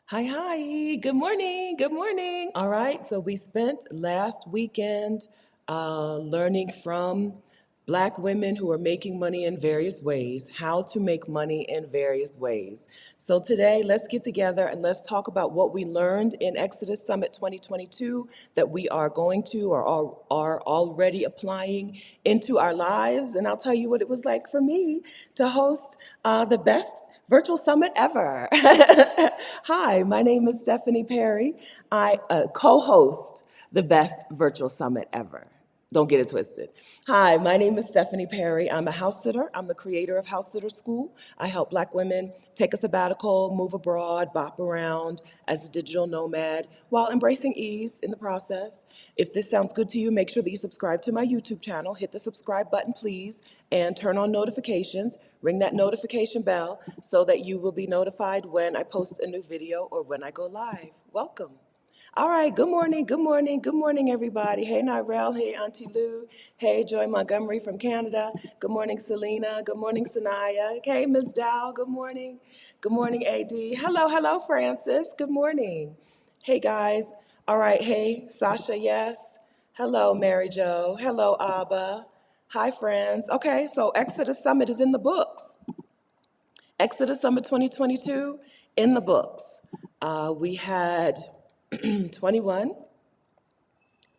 Hi, hi. Good morning. Good morning. All right. So we spent last weekend learning from Black women who are making money in various ways, how to make money in various ways. So today, let's get together and let's talk about what we learned in Exodus Summit 2022 that we are going to or are already applying into our lives. And I'll tell you what it was like for me to host the best virtual summit ever. Hi, my name is Stephanie Perry. I co-host the best virtual summit ever. Don't get it twisted. Hi, my name is Stephanie Perry. I'm a house sitter. I'm the creator of House Sitter School. I help Black women take a sabbatical, move abroad, bop around as a digital nomad while embracing ease in the process. If this sounds good to you, make sure that you subscribe to my YouTube channel. Hit the subscribe button, please, and turn on notifications. Ring that notification bell so that you will be notified when I post a new video or when I go live. Welcome. All right, good morning, good morning, good morning, everybody. Hey, Nyrel, hey, Auntie Lou. Hey, Joy Montgomery from Canada. Good morning, Selena. Good morning, Sanaya. Hey, Ms. Dow, good morning. Good morning, AD. Hello, hello, Francis. Good morning. Hey, guys. All right, hey, Sasha, yes. Hello, Mary Jo. Hello, Abba. Hi, friends. Okay, so Exodus Summit is in the books. Exodus Summit 2022 in the books. We had 21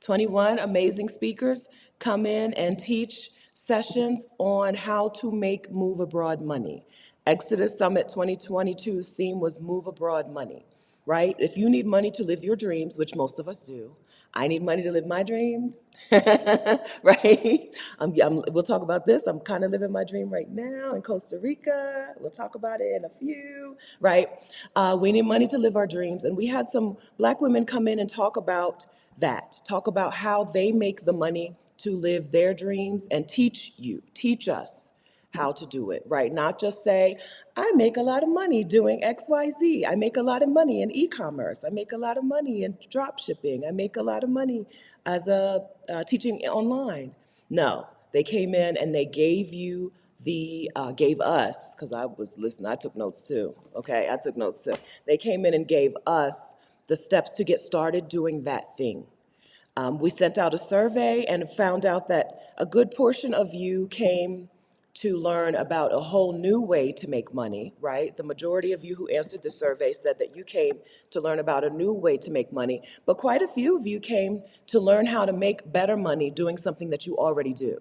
21 amazing speakers come in and teach sessions on how to make move abroad money. Exodus Summit 2022's theme was move abroad money, right? If you need money to live your dreams, which most of us do, I need money to live my dreams, right? We'll talk about this. I'm kind of living my dream right now in Costa Rica. We'll talk about it in a few, right? We need money to live our dreams. And we had some Black women come in and talk about that, talk about how they make the money to live their dreams and teach us how to do it, right? Not just say, I make a lot of money doing XYZ. I make a lot of money in e-commerce. I make a lot of money in drop shipping. I make a lot of money as a teaching online. No, they came in and they gave us, because I was listening, I took notes too, okay? I took notes too. They came in and gave us the steps to get started doing that thing. We sent out a survey and found out that a good portion of you came to learn about a whole new way to make money, right? The majority of you who answered the survey said that you came to learn about a new way to make money, but quite a few of you came to learn how to make better money doing something that you already do,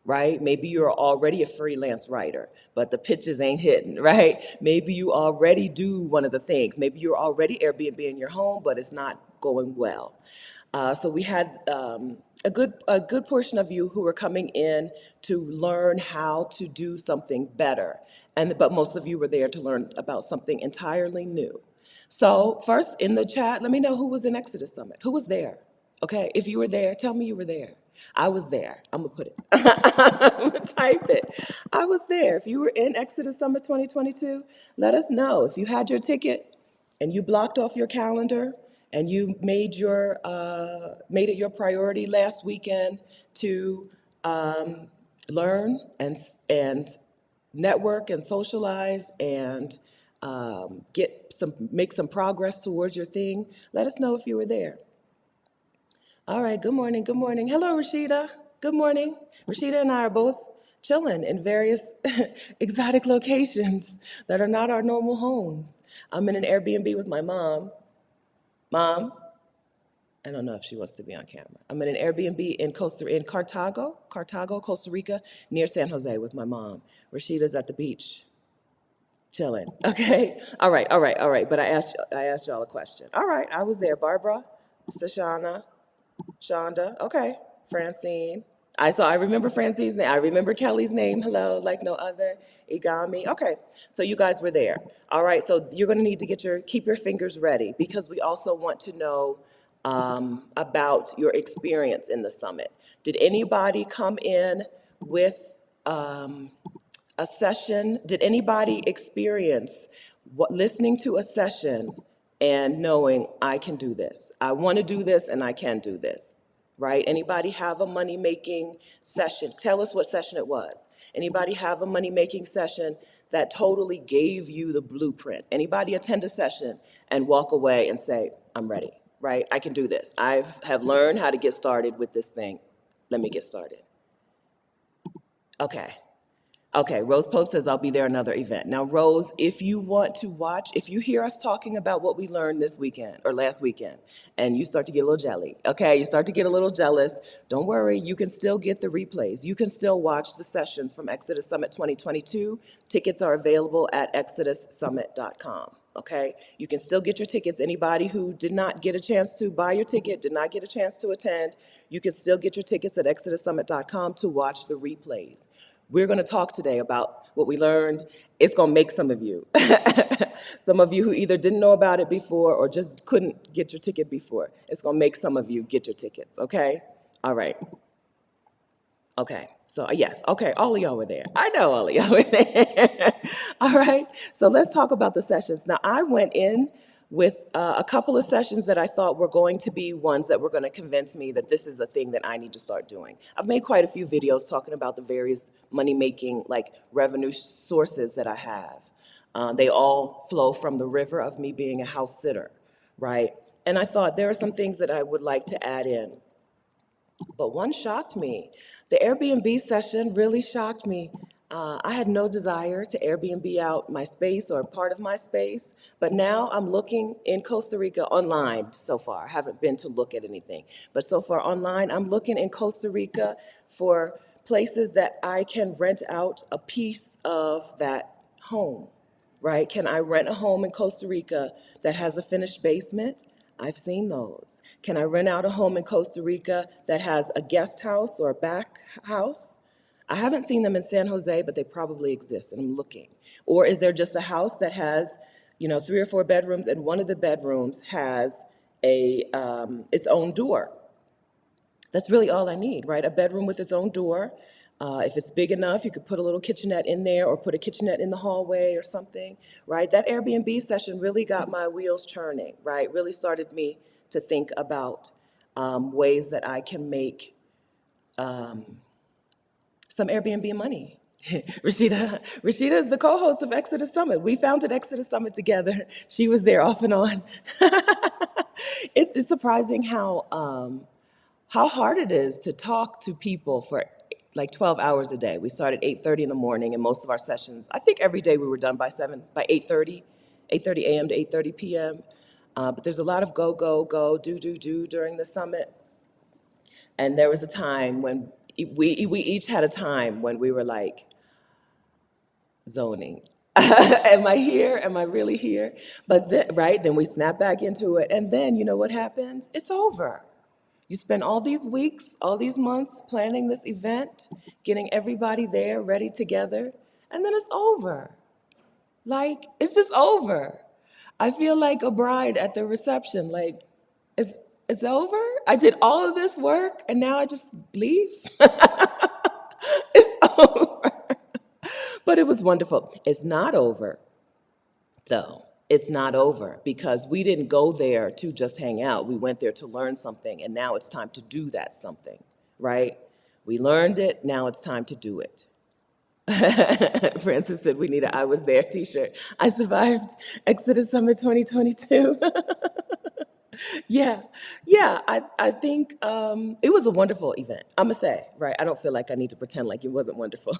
right? Maybe you're already a freelance writer, but the pitches ain't hitting, right? Maybe you already do one of the things. Maybe you're already Airbnb in your home, but it's not going well. So we had a good portion of you who were coming in to learn how to do something better, but most of you were there to learn about something entirely new. So first in the chat, let me know who was in Exodus Summit. Who was there? Okay, if you were there, tell me you were there. I was there. I'm gonna put it. I'm gonna type it. I was there. If you were in Exodus Summit 2022, let us know. If you had your ticket and you blocked off your calendar and you made it your priority last weekend to learn and network and socialize and make some progress towards your thing, let us know if you were there. All right, good morning, good morning. Hello, Rashida. Good morning. Rashida and I are both chilling in various exotic locations that are not our normal homes. I'm in an Airbnb with my mom. Mom, I don't know if she wants to be on camera. I'm in an Airbnb in Cartago, Costa Rica, near San Jose with my mom. Rashida's at the beach, chilling. Okay. All right. All right. All right. But I asked y'all a question. All right. I was there. Barbara, Sashana, Shonda. Okay. Francine. I remember Francine's name. I remember Kelly's name. Hello, like no other. Igami. Okay. So you guys were there. All right. So you're going to need to keep your fingers ready because we also want to know about your experience in the summit. Did anybody come in with a session? Did anybody experience listening to a session and knowing I can do this? I want to do this and I can do this, right? Anybody have a money-making session? Tell us what session it was. Anybody have a money-making session that totally gave you the blueprint? Anybody attend a session and walk away and say, I'm ready, right? I can do this. I have learned how to get started with this thing. Let me get started. Okay. Okay, Rose Pope says, I'll be there another event. Now, Rose, if you want to watch, if you hear us talking about what we learned this weekend or last weekend, and you start to get a little jelly, okay, you start to get a little jealous, don't worry, you can still get the replays. You can still watch the sessions from Exodus Summit 2022. Tickets are available at ExodusSummit.com. Okay, you can still get your tickets. Anybody who did not get a chance to buy your ticket, did not get a chance to attend, you can still get your tickets at ExodusSummit.com to watch the replays. We're going to talk today about what we learned. It's going to make some of you. Some of you who either didn't know about it before or just couldn't get your ticket before. It's going to make some of you get your tickets, okay? All right. Okay, so yes, okay, all of y'all were there. I know all of y'all were there. All right, so let's talk about the sessions. Now, I went in with a couple of sessions that I thought were going to be ones that were going to convince me that this is a thing that I need to start doing. I've made quite a few videos talking about the various money-making, like revenue sources that I have. They all flow from the river of me being a house sitter, right? And I thought there are some things that I would like to add in. But one shocked me. The Airbnb session really shocked me. I had no desire to Airbnb out my space or part of my space, but now I'm looking in Costa Rica online so far. I haven't been to look at anything, but so far online, I'm looking in Costa Rica for places that I can rent out a piece of that home, right? Can I rent a home in Costa Rica that has a finished basement? I've seen those. Can I rent out a home in Costa Rica that has a guest house or a back house? I haven't seen them in San Jose, but they probably exist, and I'm looking. Or is there just a house that has, 3 or 4 bedrooms, and one of the bedrooms has its own door? That's really all I need, right? A bedroom with its own door. If it's big enough, you could put a little kitchenette in there or put a kitchenette in the hallway or something, right? That Airbnb session really got my wheels churning, right? Really started me to think about ways that I can make some Airbnb money. Rashida is the co-host of Exodus Summit. We founded Exodus Summit together. She was there off and on. It's surprising how hard it is to talk to people for like 12 hours a day. We started at 8:30 in the morning, and most of our sessions, I think every day we were done by 8:30 a.m. to 8:30 p.m. But there's a lot of go, go, go, do during the summit. And there was a time when we each had a time when we were like, zoning. Am I here? Am I really here? But then, right, then we snap back into it. And then you know what happens? It's over. You spend all these weeks, all these months planning this event, getting everybody there, ready together, and then it's over. Like, it's just over. I feel like a bride at the reception, like, it's over? I did all of this work, and now I just leave? It's over. But it was wonderful. It's not over, though. It's not over because we didn't go there to just hang out. We went there to learn something, and now it's time to do that something, right? We learned it, now it's time to do it. Francis said we need a "I was there" t-shirt. I survived Exodus Summit 2022. Yeah, I think it was a wonderful event. I'm gonna say, right? I don't feel like I need to pretend like it wasn't wonderful.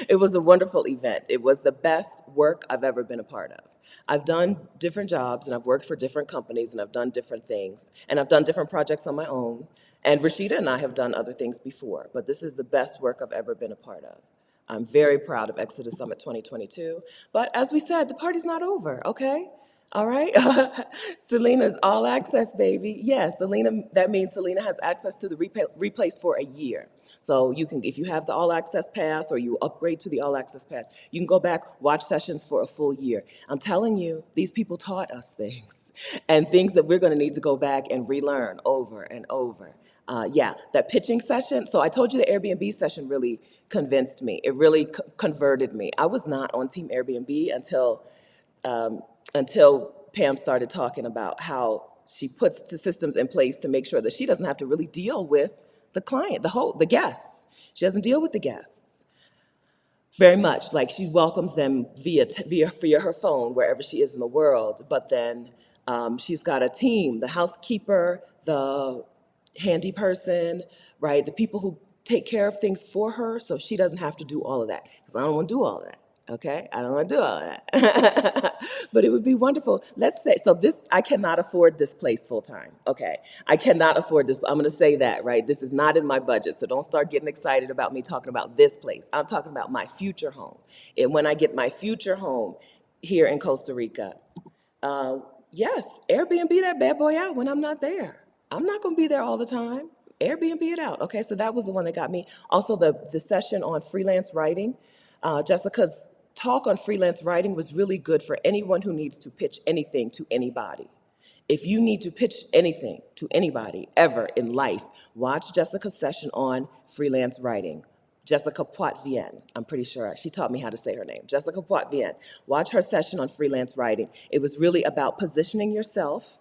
It was a wonderful event. It was the best work I've ever been a part of. I've done different jobs, and I've worked for different companies, and I've done different things, and I've done different projects on my own. And Rashida and I have done other things before, but this is the best work I've ever been a part of. I'm very proud of Exodus Summit 2022. But as we said, the party's not over, okay? All right? Selena's all access, baby. Yes, Selena, that means Selena has access to the replays for a year. So you can, if you have the all access pass or you upgrade to the all access pass, you can go back, watch sessions for a full year. I'm telling you, these people taught us things and things that we're gonna need to go back and relearn over and over. Yeah, that pitching session. So I told you the Airbnb session really convinced me. It really converted me. I was not on Team Airbnb until Pam started talking about how she puts the systems in place to make sure that she doesn't have to really deal with the client, the guests. She doesn't deal with the guests. Very much like she welcomes them via her phone wherever she is in the world. But then she's got a team: the housekeeper, the handy person, right? The people who take care of things for her, so she doesn't have to do all of that. Because I don't want to do all of that. Okay, I don't want to do all that. But it would be wonderful. Let's say, so this, I cannot afford this place full time. Okay, I cannot afford this. I'm going to say that, right? This is not in my budget. So don't start getting excited about me talking about this place. I'm talking about my future home. And when I get my future home here in Costa Rica, uh, yes, Airbnb that bad boy out when I'm not there. I'm not going to be there all the time. Airbnb it out. Okay, so that was the one that got me. Also, the session on freelance writing. Jessica's talk on freelance writing was really good for anyone who needs to pitch anything to anybody. If you need to pitch anything to anybody ever in life, watch Jessica's session on freelance writing. Jessica Poitvien, I'm pretty sure. She taught me how to say her name. Jessica Poitvien. Watch her session on freelance writing. It was really about positioning yourself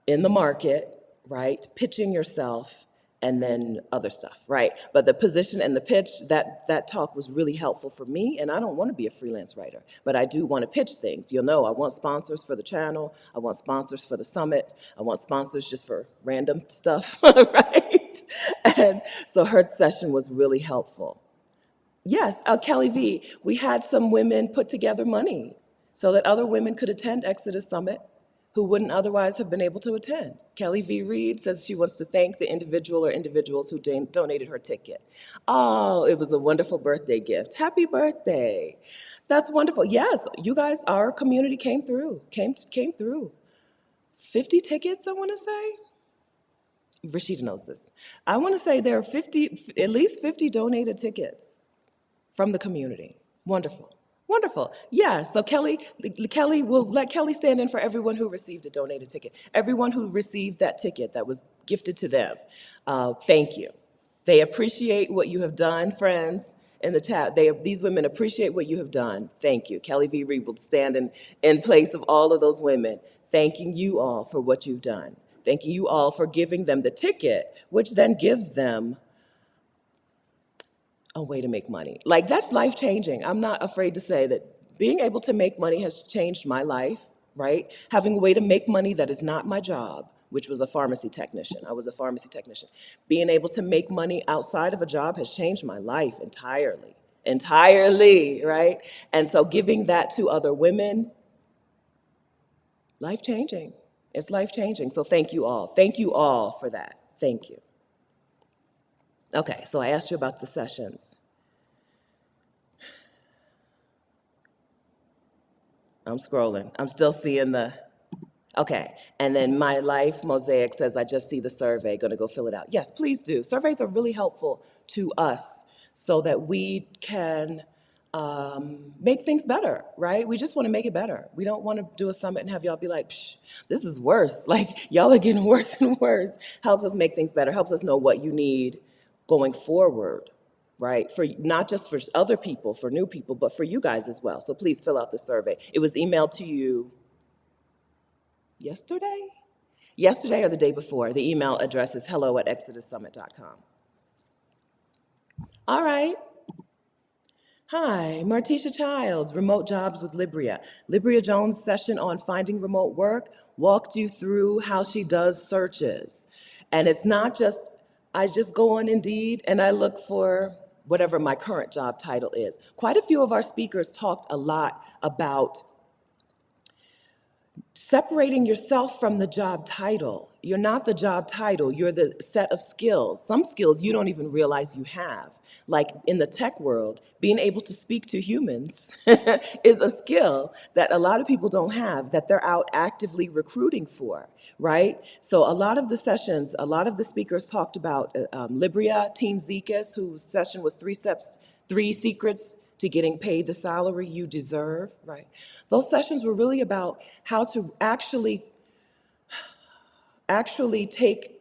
in the market, right? Pitching yourself, and then other stuff, right? But the position and the pitch, that talk was really helpful for me, and I don't want to be a freelance writer, but I do want to pitch things. You'll know I want sponsors for the channel, I want sponsors for the summit, I want sponsors just for random stuff, right? And so her session was really helpful. Yes, Kelly V, we had some women put together money so that other women could attend Exodus Summit who wouldn't otherwise have been able to attend. Kelly V. Reed says she wants to thank the individual or individuals who donated her ticket. Oh, it was a wonderful birthday gift. Happy birthday. That's wonderful. Yes, you guys, our community came through, came through. 50 tickets, I want to say. Rashida knows this. I want to say there are 50, at least 50 donated tickets from the community. Wonderful. Wonderful. Yeah, so Kelly will let Kelly stand in for everyone who received a donated ticket. Everyone who received that ticket that was gifted to them. Thank you. They appreciate what you have done, friends, in the chat. These women appreciate what you have done. Thank you. Kelly V. Reed will stand in place of all of those women, thanking you all for what you've done. Thanking you all for giving them the ticket, which then gives them a way to make money. Like, that's life changing. I'm not afraid to say that being able to make money has changed my life, right? Having a way to make money that is not my job, which was a pharmacy technician. I was a pharmacy technician. Being able to make money outside of a job has changed my life entirely. Entirely, right? And so giving that to other women, life changing. It's life changing. So thank you all. Thank you all for that. Thank you. Okay, so I asked you about the sessions. I'm scrolling. I'm still seeing the, okay. And then My Life Mosaic says, I just see the survey, gonna go fill it out. Yes, please do. Surveys are really helpful to us so that we can make things better, right? We just wanna make it better. We don't wanna do a summit and have y'all be like, psh, this is worse. Like, y'all are getting worse and worse. Helps us make things better, helps us know what you need going forward, right? For not just for other people, for new people, but for you guys as well. So please fill out the survey. It was emailed to you yesterday? Yesterday or the day before. The email address is hello@exodussummit.com. All right. Hi, Martisha Childs, Remote Jobs with Libria. Libria Jones' session on finding remote work walked you through how she does searches. And it's not just, I just go on Indeed and I look for whatever my current job title is. Quite a few of our speakers talked a lot about separating yourself from the job title. You're not the job title, you're the set of skills. Some skills you don't even realize you have. Like in the tech world, being able to speak to humans is a skill that a lot of people don't have, that they're out actively recruiting for, right? So a lot of the sessions, a lot of the speakers talked about Libria, Team Zekas, whose session was 3 secrets to getting paid the salary you deserve, right? Those sessions were really about how to actually take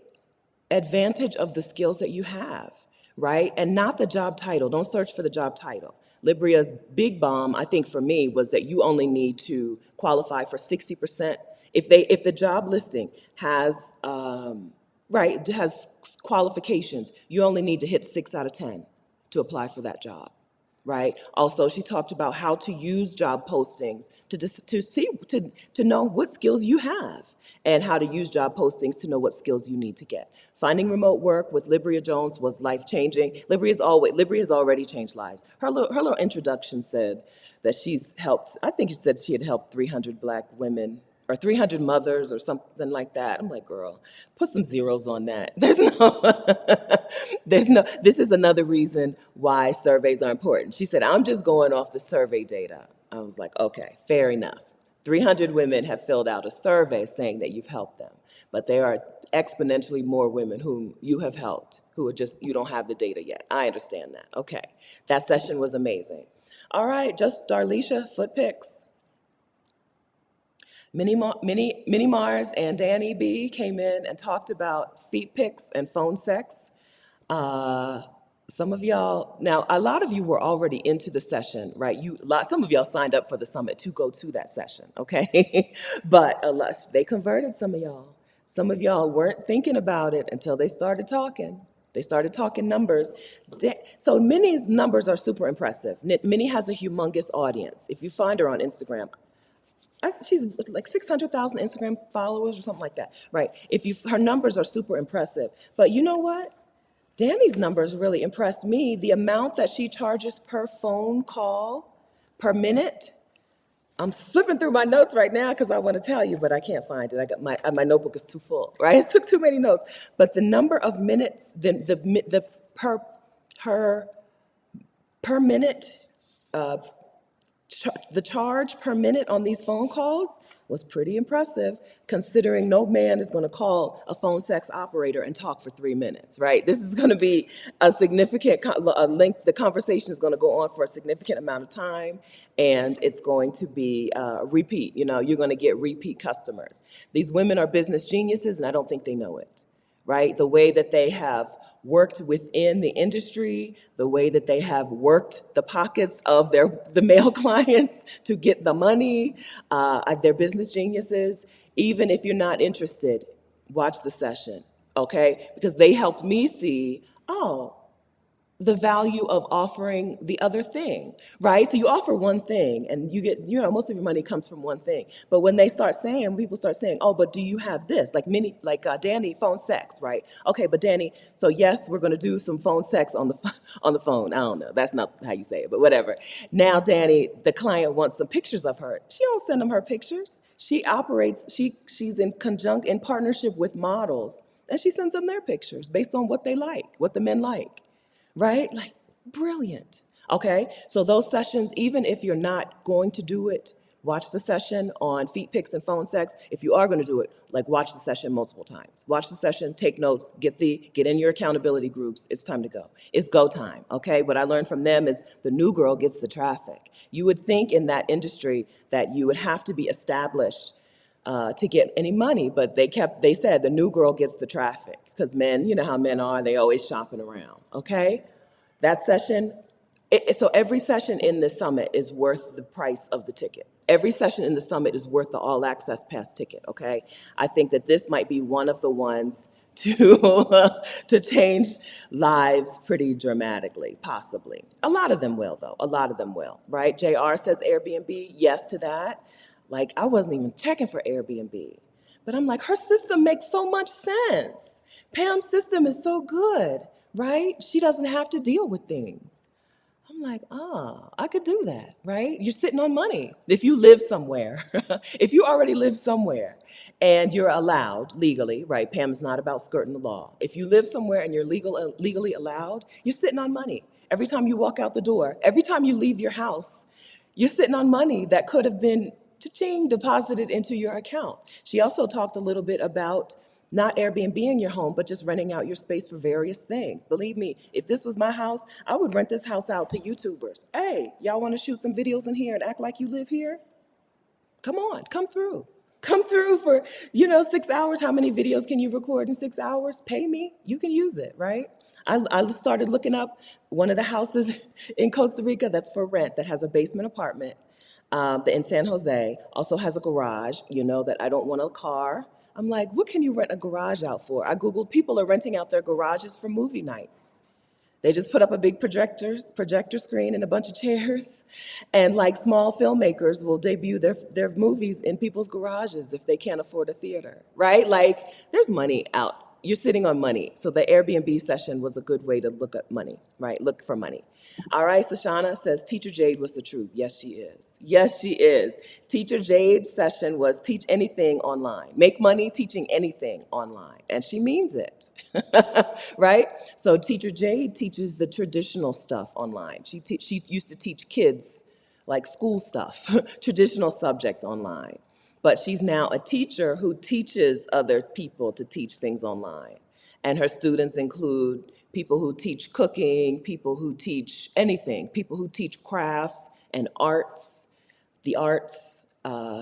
advantage of the skills that you have, right? And not the job title. Don't search for the job title. Libria's big bomb, I think for me, was that you only need to qualify for 60%. If the job listing has, has qualifications, you only need to hit 6 out of 10 to apply for that job, right? Also, she talked about how to use job postings to know what skills you have and how to use job postings to know what skills you need to get. Finding remote work with Libria Jones was life-changing. Libria has already changed lives. Her little introduction said that she's helped, I think she said she had helped 300 Black women or 300 mothers or something like that. I'm like, girl, put some zeros on that. This is another reason why surveys are important. She said, I'm just going off the survey data. I was like, okay, fair enough. 300 women have filled out a survey saying that you've helped them, but there are exponentially more women whom you have helped who are just, you don't have the data yet. I understand that. Okay, that session was amazing. All right, just Darlisha, foot pics. Minnie Mars and Danny B came in and talked about feet pics and phone sex. Uh, some of y'all, now a lot of you were already into the session, right? Some of y'all signed up for the summit to go to that session, okay? But they converted some of y'all. Some of y'all weren't thinking about it until they started talking. They started talking numbers. So Minnie's numbers are super impressive. Minnie has a humongous audience. If you find her on Instagram, she's like 600,000 Instagram followers or something like that, right? Her numbers are super impressive. But you know what? Danny's numbers really impressed me. The amount that she charges per phone call, per minute. I'm flipping through my notes right now because I want to tell you, but I can't find it. I got my notebook is too full, right? It took too many notes. But the number of minutes, the per minute, the charge per minute on these phone calls was pretty impressive, considering no man is going to call a phone sex operator and talk for 3 minutes, right? This is going to be a significant length. The conversation is going to go on for a significant amount of time, and it's going to be repeat. You're going to get repeat customers. These women are business geniuses, and I don't think they know it, right? The way that they have worked within the industry, the way that they have worked the pockets of the male clients to get the money, they're business geniuses. Even if you're not interested, watch the session, okay? Because they helped me see, the value of offering the other thing, right? So you offer one thing and you get, most of your money comes from one thing. But when people start saying, oh, but do you have this? Like Danny, phone sex, right? Okay, but Danny, so yes, we're gonna do some phone sex on the phone. I don't know, that's not how you say it, but whatever. Now, Danny, the client wants some pictures of her. She don't send them her pictures. She's in partnership with models, and she sends them their pictures based on what they like, what the men like. Right? Like, brilliant. Okay, so those sessions, even if you're not going to do it, watch the session on feet pics and phone sex. If you are going to do it, watch the session multiple times. Watch the session, take notes, get in your accountability groups. It's time to go. It's go time, okay? What I learned from them is the new girl gets the traffic. You would think in that industry that you would have to be established to get any money, but they said the new girl gets the traffic, because men, you know how men are, they always shopping around, okay? That session, so every session in the summit is worth the price of the ticket. Every session in the summit is worth the all access pass ticket, okay? I think that this might be one of the ones to change lives pretty dramatically, possibly. A lot of them will, though. A lot of them will, right? JR says Airbnb, yes to that. I wasn't even checking for Airbnb. But I'm like, her system makes so much sense. Pam's system is so good, right? She doesn't have to deal with things. I'm like, I could do that, right? You're sitting on money. If you live somewhere, if you already live somewhere and you're allowed legally, right? Pam's not about skirting the law. If you live somewhere and you're legally allowed, you're sitting on money. Every time you walk out the door, every time you leave your house, you're sitting on money that could have been cha-ching, deposited into your account. She also talked a little bit about not Airbnb-ing your home, but just renting out your space for various things. Believe me, if this was my house, I would rent this house out to YouTubers. Hey, y'all want to shoot some videos in here and act like you live here? Come on, come through. Come through for, 6 hours. How many videos can you record in 6 hours? Pay me, you can use it, right? I started looking up one of the houses in Costa Rica that's for rent, that has a basement apartment, in San Jose, also has a garage, that I don't want a car. I'm like, what can you rent a garage out for? I Googled, people are renting out their garages for movie nights. They just put up a big projector screen and a bunch of chairs. And like small filmmakers will debut their movies in people's garages if they can't afford a theater, right? Like there's money out. You're sitting on money. So the Airbnb session was a good way to look at money, right? Look for money. All right, Sashana says, Teacher Jade was the truth. Yes, she is. Yes, she is. Teacher Jade's session was teach anything online. Make money teaching anything online. And she means it, right? So Teacher Jade teaches the traditional stuff online. She used to teach kids like school stuff, traditional subjects online. But she's now a teacher who teaches other people to teach things online. And her students include people who teach cooking, people who teach anything, people who teach crafts and arts, the arts,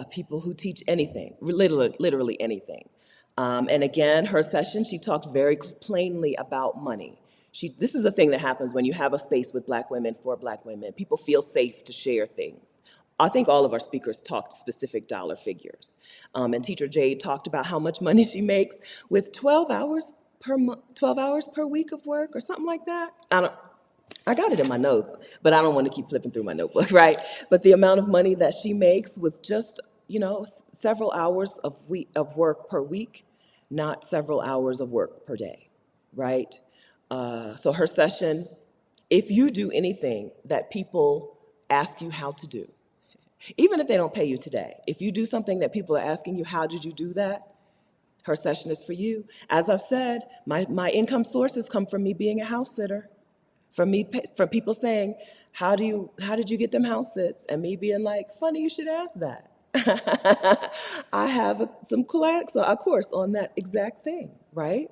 people who teach anything, literally anything. And again, her session, she talked very plainly about money. This is a thing that happens when you have a space with Black women, for Black women. People feel safe to share things. I think all of our speakers talked specific dollar figures. And Teacher Jade talked about how much money she makes with 12 hours per week of work or something like that. I got it in my notes, but I don't want to keep flipping through my notebook, right? But the amount of money that she makes with just, several hours of work per week, not several hours of work per day, right? So her session, if you do anything that people ask you how to do, even if they don't pay you today, if you do something that people are asking you, how did you do that? Her session is for you. As I've said, my income sources come from me being a house sitter, from people saying, how did you get them house sits? And me being like, funny you should ask that. I have some a course on that exact thing, right?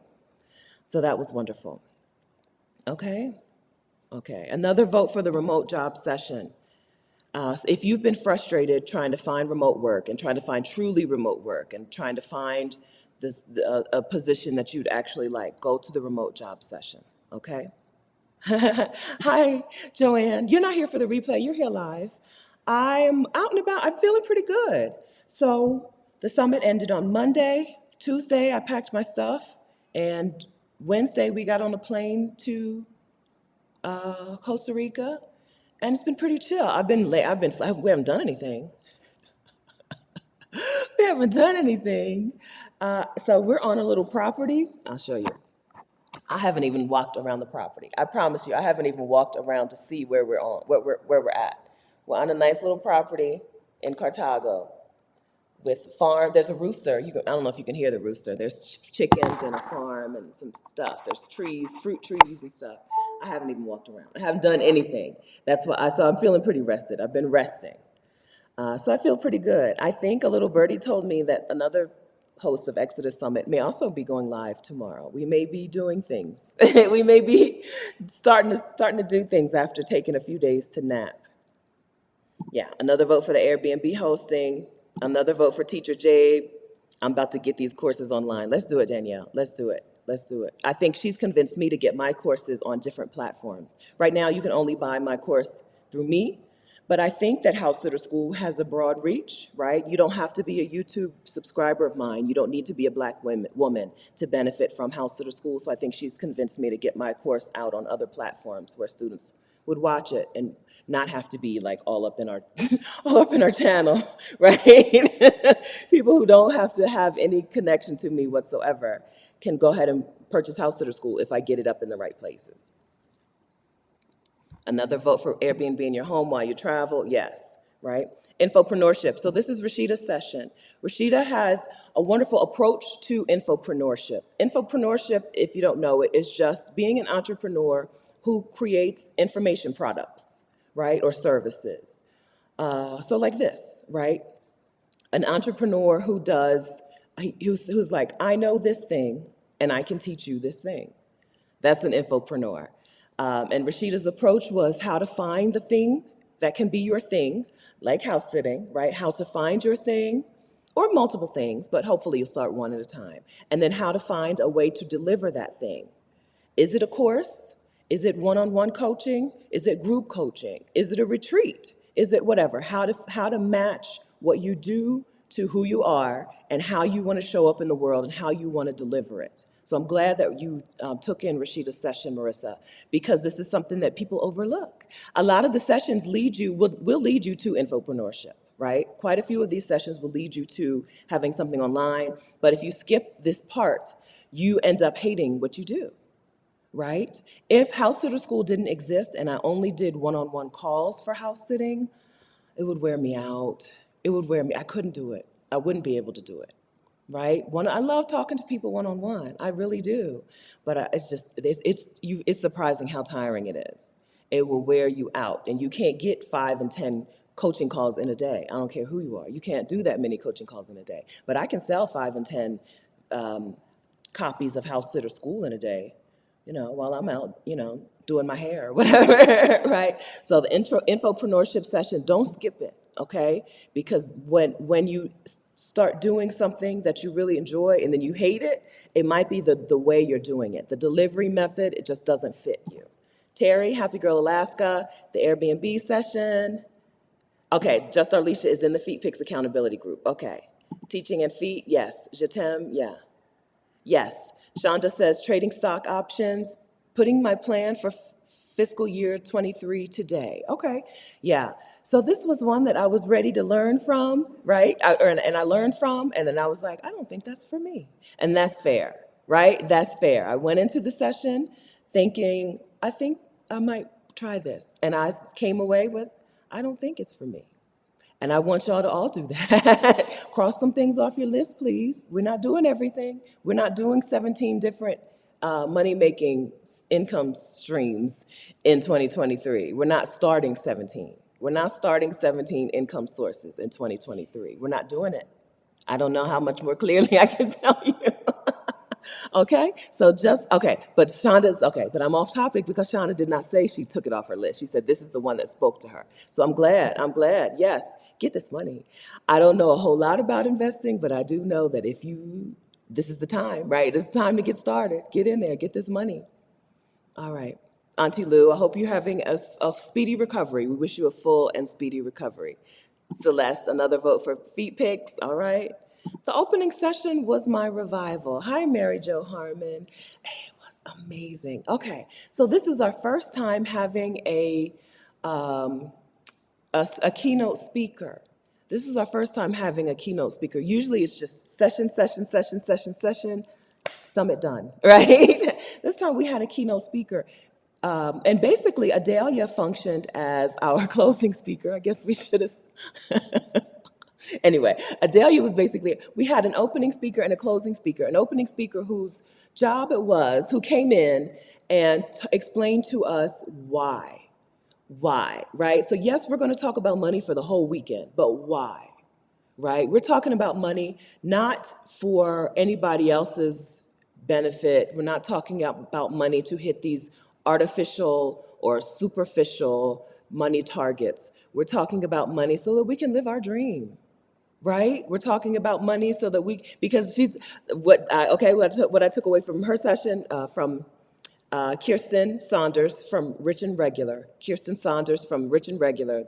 So that was wonderful. Okay, another vote for the remote job session. So if you've been frustrated trying to find remote work and trying to find truly remote work and trying to find a position that you'd actually like, go to the remote job session, okay? Hi, Joanne. You're not here for the replay, you're here live. I'm out and about, I'm feeling pretty good. So the summit ended on Monday. Tuesday, I packed my stuff, and Wednesday we got on a plane to Costa Rica, and it's been pretty chill. We haven't done anything. We haven't done anything. So we're on a little property. I'll show you. I haven't even walked around the property. I promise you, I haven't even walked around to see where we're at. We're on a nice little property in Cartago with farm. There's a rooster. I don't know if you can hear the rooster. There's chickens and a farm and some stuff. There's trees, fruit trees and stuff. I haven't even walked around. I haven't done anything. So I'm feeling pretty rested. I've been resting. So I feel pretty good. I think a little birdie told me that another host of Exodus Summit may also be going live tomorrow. We may be doing things. We may be starting to do things after taking a few days to nap. Yeah, another vote for the Airbnb hosting, another vote for Teacher Jade. I'm about to get these courses online. Let's do it, Danielle. Let's do it. I think she's convinced me to get my courses on different platforms. Right now, you can only buy my course through me, but I think that House Sitter School has a broad reach, right? You don't have to be a YouTube subscriber of mine. You don't need to be a Black woman to benefit from House Sitter School. So I think she's convinced me to get my course out on other platforms where students would watch it and not have to be like all up in our channel, right? People who don't have to have any connection to me whatsoever can go ahead and purchase House Sitter School if I get it up in the right places. Another vote for Airbnb in your home while you travel, yes, right? Infopreneurship. So this is Rashida's session. Rashida has a wonderful approach to infopreneurship. Infopreneurship, if you don't know it, is just being an entrepreneur who creates information products, right, or services. So like this, right? An entrepreneur who's like, I know this thing, and I can teach you this thing. That's an infopreneur. And Rashida's approach was how to find the thing that can be your thing, like house sitting, right? How to find your thing, or multiple things, but hopefully you'll start one at a time. And then how to find a way to deliver that thing. Is it a course? Is it one-on-one coaching? Is it group coaching? Is it a retreat? Is it whatever? How to match what you do to who you are and how you want to show up in the world and how you want to deliver it. So I'm glad that you took in Rashida's session, Marissa, because this is something that people overlook. A lot of the sessions will lead you to infopreneurship, right? Quite a few of these sessions will lead you to having something online, but if you skip this part, you end up hating what you do, right? If house sitter school didn't exist and I only did one-on-one calls for house sitting, it would wear me out. It would wear me. I couldn't do it. I wouldn't be able to do it, right? I love talking to people one-on-one. I really do. But it's surprising how tiring it is. It will wear you out, and you can't get 5 and 10 coaching calls in a day. I don't care who you are. You can't do that many coaching calls in a day. But I can sell 5 and 10 copies of House Sitter School in a day, while I'm out, doing my hair or whatever, right? So the infopreneurship session, don't skip it, okay? Because when you start doing something that you really enjoy and then you hate it, it might be the way you're doing it. The delivery method, it just doesn't fit you. Terry, Happy Girl Alaska, the Airbnb session. Okay, Just Arlisha is in the Feet Picks accountability group. Okay. Teaching and feet, yes. Je t'aime, yeah. Yes. Shonda says trading stock options, putting my plan for fiscal year 23 today. Okay. Yeah. So this was one that I was ready to learn from, right? And I learned from, and then I was like, I don't think that's for me. And that's fair, right? That's fair. I went into the session thinking, I think I might try this. And I came away with, I don't think it's for me. And I want y'all to all do that. Cross some things off your list, please. We're not doing everything. We're not doing 17 different money-making income streams in 2023. We're not starting 17. We're not starting 17 income sources in 2023. We're not doing it. I don't know how much more clearly I can tell you. Okay, but but I'm off topic because Shonda did not say she took it off her list. She said this is the one that spoke to her. So I'm glad, yes, get this money. I don't know a whole lot about investing, but I do know that this is the time, right? This is the time to get started. Get in there, get this money. All right, Auntie Lou, I hope you're having a speedy recovery. We wish you a full and speedy recovery. Celeste, another vote for Feet Picks, all right? The opening session was my revival. Hi, Mary Jo Harmon. It was amazing. Okay, so this is our first time having a keynote speaker. This is our first time having a keynote speaker. Usually it's just session, summit done, right? This time we had a keynote speaker. And basically, Adelia functioned as our closing speaker. I guess we should have. Anyway, Adelia was we had an opening speaker and a closing speaker. An opening speaker whose job it was, who came in and explained to us why, right? So yes, we're going to talk about money for the whole weekend, but why, right? We're talking about money not for anybody else's benefit. We're not talking about money to hit these artificial or superficial money targets. We're talking about money so that we can live our dream. Right? We're talking about money so that because what I took away from her session from Kirsten Saunders from Rich and Regular, the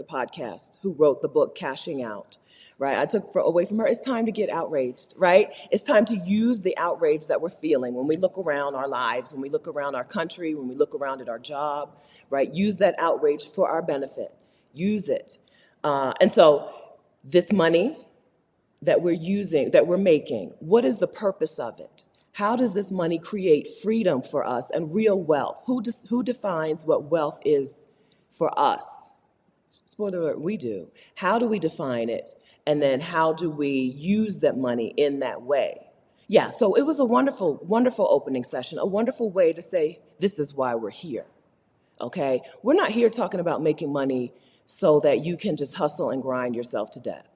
podcast, who wrote the book Cashing Out, right? I took away from her, it's time to get outraged, right? It's time to use the outrage that we're feeling when we look around our lives, when we look around our country, when we look around at our job, right? Use that outrage for our benefit. Use it. And so this money that we're making, what is the purpose of it? How does this money create freedom for us and real wealth? Who defines what wealth is for us? Spoiler alert, we do. How do we define it? And then how do we use that money in that way? Yeah, so it was a wonderful, wonderful opening session, a wonderful way to say, this is why we're here, okay? We're not here talking about making money so that you can just hustle and grind yourself to death.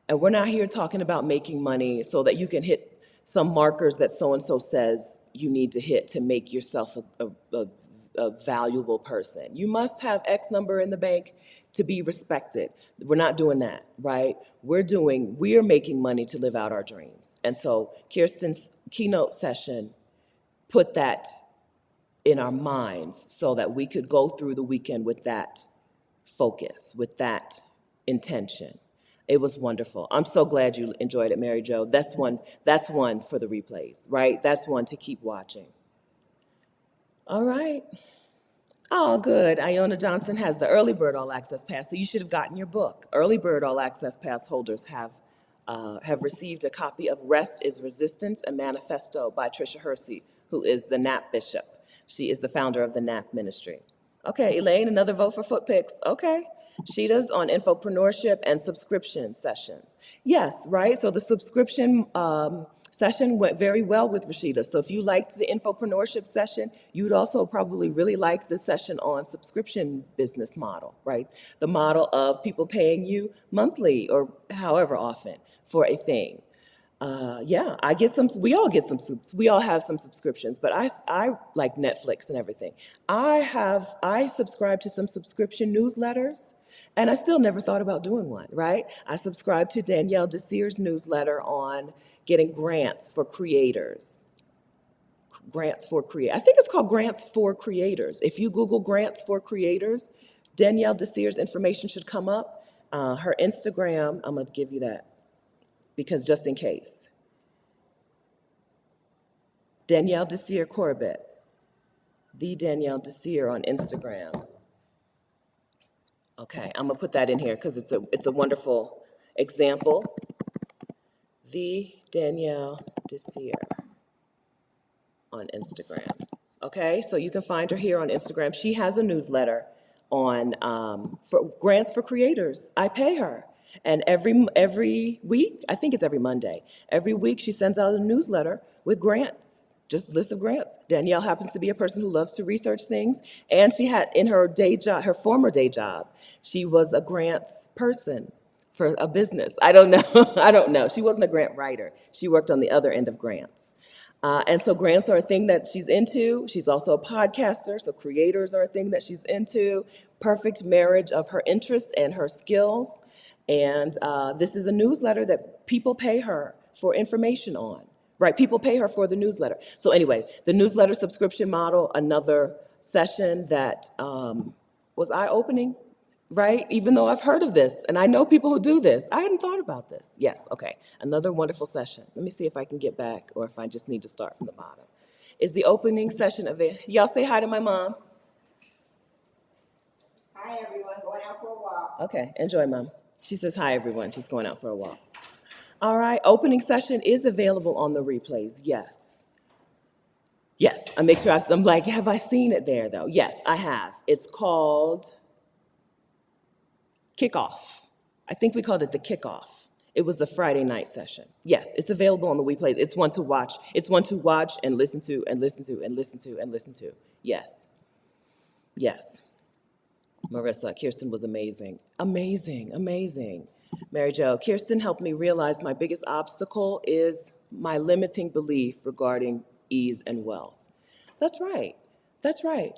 And we're not here talking about making money so that you can hit some markers that so-and-so says you need to hit to make yourself a valuable person. You must have X number in the bank to be respected. We're not doing that, right? We're making money to live out our dreams. And so Kirsten's keynote session put that in our minds so that we could go through the weekend with that focus, with that intention. It was wonderful. I'm so glad you enjoyed it, Mary Jo. That's one for the replays, right? That's one to keep watching. All right. Oh, good. Iona Johnson has the Early Bird All Access Pass, so you should have gotten your book. Early Bird All Access Pass holders have received a copy of Rest is Resistance, a Manifesto by Tricia Hersey, who is the NAP bishop. She is the founder of the NAP ministry. Okay, Elaine, another vote for Footpicks. Okay. Sheeta's on infopreneurship and subscription sessions. Yes, right? So the subscription session went very well with Rashida. So if you liked the infopreneurship session, you'd also probably really like the session on subscription business model, right? The model of people paying you monthly or however often for a thing. Yeah, I get some, we all get some, we all have some subscriptions, but I like Netflix and everything. I subscribe to some subscription newsletters, and I still never thought about doing one, right? I subscribe to Danielle Desir's newsletter on getting grants for creators. I think it's called Grants for Creators. If you Google Grants for Creators, Danielle Desir's information should come up. Her Instagram, I'm gonna give you that, because just in case. Danielle Desir Corbett, the Danielle Desir on Instagram. Okay, I'm gonna put that in here because it's a wonderful example. The Danielle Desir on Instagram. Okay, so you can find her here on Instagram. She has a newsletter on for grants for creators. I pay her. And every week, I think it's every Monday, every week she sends out a newsletter with grants, just a list of grants. Danielle happens to be a person who loves to research things, and she had in her day job, her former day job, she was a grants person for a business. I don't know, I don't know. She wasn't a grant writer. She worked on the other end of grants. And so grants are a thing that she's into. She's also a podcaster, so creators are a thing that she's into. Perfect marriage of her interests and her skills. And this is a newsletter that people pay her for information on, right? People pay her for the newsletter. So anyway, the newsletter subscription model, another session that was eye-opening, right? Even though I've heard of this, and I know people who do this, I hadn't thought about this. Yes, okay, another wonderful session. Let me see if I can get back or if I just need to start from the bottom. Is the opening session available? Y'all say hi to my mom. Hi, everyone. Going out for a walk. Okay, enjoy, Mom. She says hi, everyone. She's going out for a walk. All right, opening session is available on the replays, yes. Yes, I make sure I'm like, have I seen it there, though? Yes, I have. It's called Kickoff. I think we called it the Kickoff. It was the Friday night session. Yes, it's available on the replays. It's one to watch. It's one to watch and listen to and listen to and listen to and listen to. Yes. Yes. Marissa, Kirsten was amazing. Amazing, amazing. Mary Jo, Kirsten helped me realize my biggest obstacle is my limiting belief regarding ease and wealth. That's right. That's right.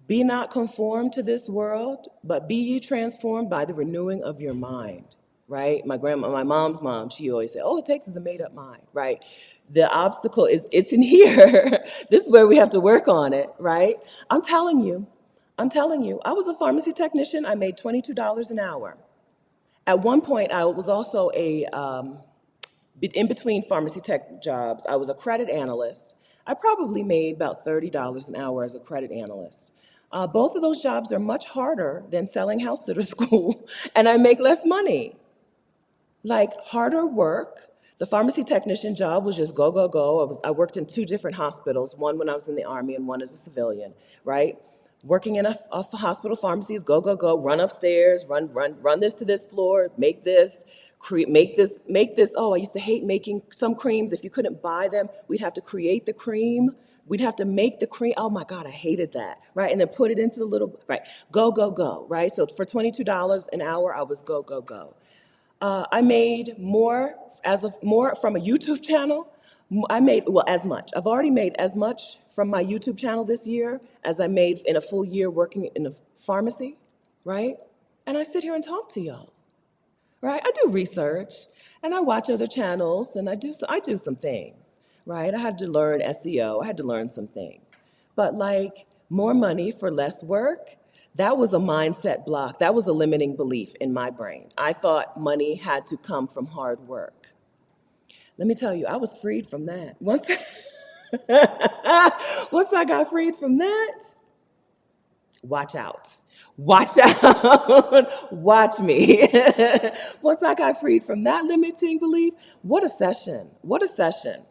Be not conformed to this world, but be ye transformed by the renewing of your mind, right? My mom's mom, she always said, all it takes is a made up mind, right? The obstacle is, it's in here. This is where we have to work on it, right? I'm telling you, I was a pharmacy technician. I made $22 an hour. At one point, I was also in between pharmacy tech jobs, I was a credit analyst. I probably made about $30 an hour as a credit analyst. Both of those jobs are much harder than selling house sitter school, and I make less money. Like harder work. The pharmacy technician job was just go, go, go. I worked in two different hospitals, one when I was in the Army and one as a civilian, right? Working in a hospital pharmacy is go, go, go, run upstairs, run this to this floor, make this, make this. Oh, I used to hate making some creams. If you couldn't buy them, we'd have to create the cream. We'd have to make the cream. Oh my God, I hated that, right? And then put it into the little, right? Go, go, go, right? So for $22 an hour, I was go, go, go. I made more from a YouTube channel. I made, well, as much. I've already made as much from my YouTube channel this year as I made in a full year working in a pharmacy, right? And I sit here and talk to y'all, right? I do research and I watch other channels and I do some things, right? I had to learn SEO. I had to learn some things. But like more money for less work, That was a mindset block. That was a limiting belief in my brain. I thought money had to come from hard work. Let me tell you, I was freed from that. Once I got freed from that, watch out. Watch out. Watch me. Once I got freed from that limiting belief, what a session. What a session.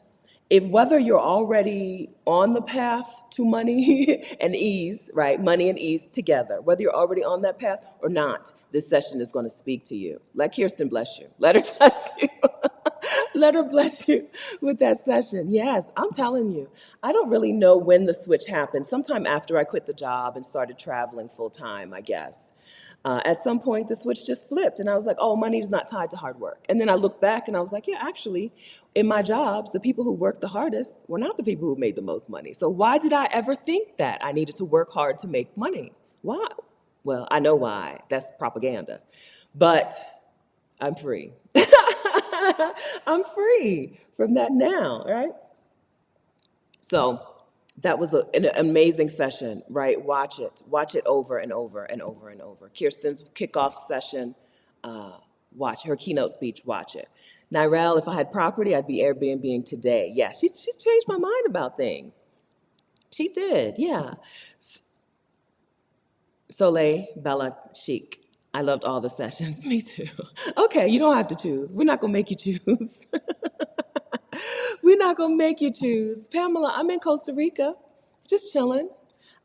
If whether you're already on the path to money and ease, right? Money and ease together, whether you're already on that path or not, this session is going to speak to you. Let Kirsten bless you. Let her touch you. Let her bless you with that session. Yes, I'm telling you. I don't really know when the switch happened. Sometime after I quit the job and started traveling full time, I guess. At some point, the switch just flipped, and I was like, oh, money's not tied to hard work. And then I looked back and I was like, yeah, actually, in my jobs, the people who worked the hardest were not the people who made the most money. So why did I ever think that I needed to work hard to make money? Why? Well, I know why. That's propaganda. But I'm free. I'm free from that now, right? So that was an amazing session, right? Watch it over and over and over and over. Kirsten's kickoff session, watch her keynote speech, watch it. Nirel, if I had property, I'd be Airbnb-ing today. Yeah, she changed my mind about things. She did, yeah. Soleil, Bella, Chic. I loved all the sessions. Me too. Okay, you don't have to choose. We're not gonna make you choose. We're not gonna make you choose. Pamela, I'm in Costa Rica, just chilling.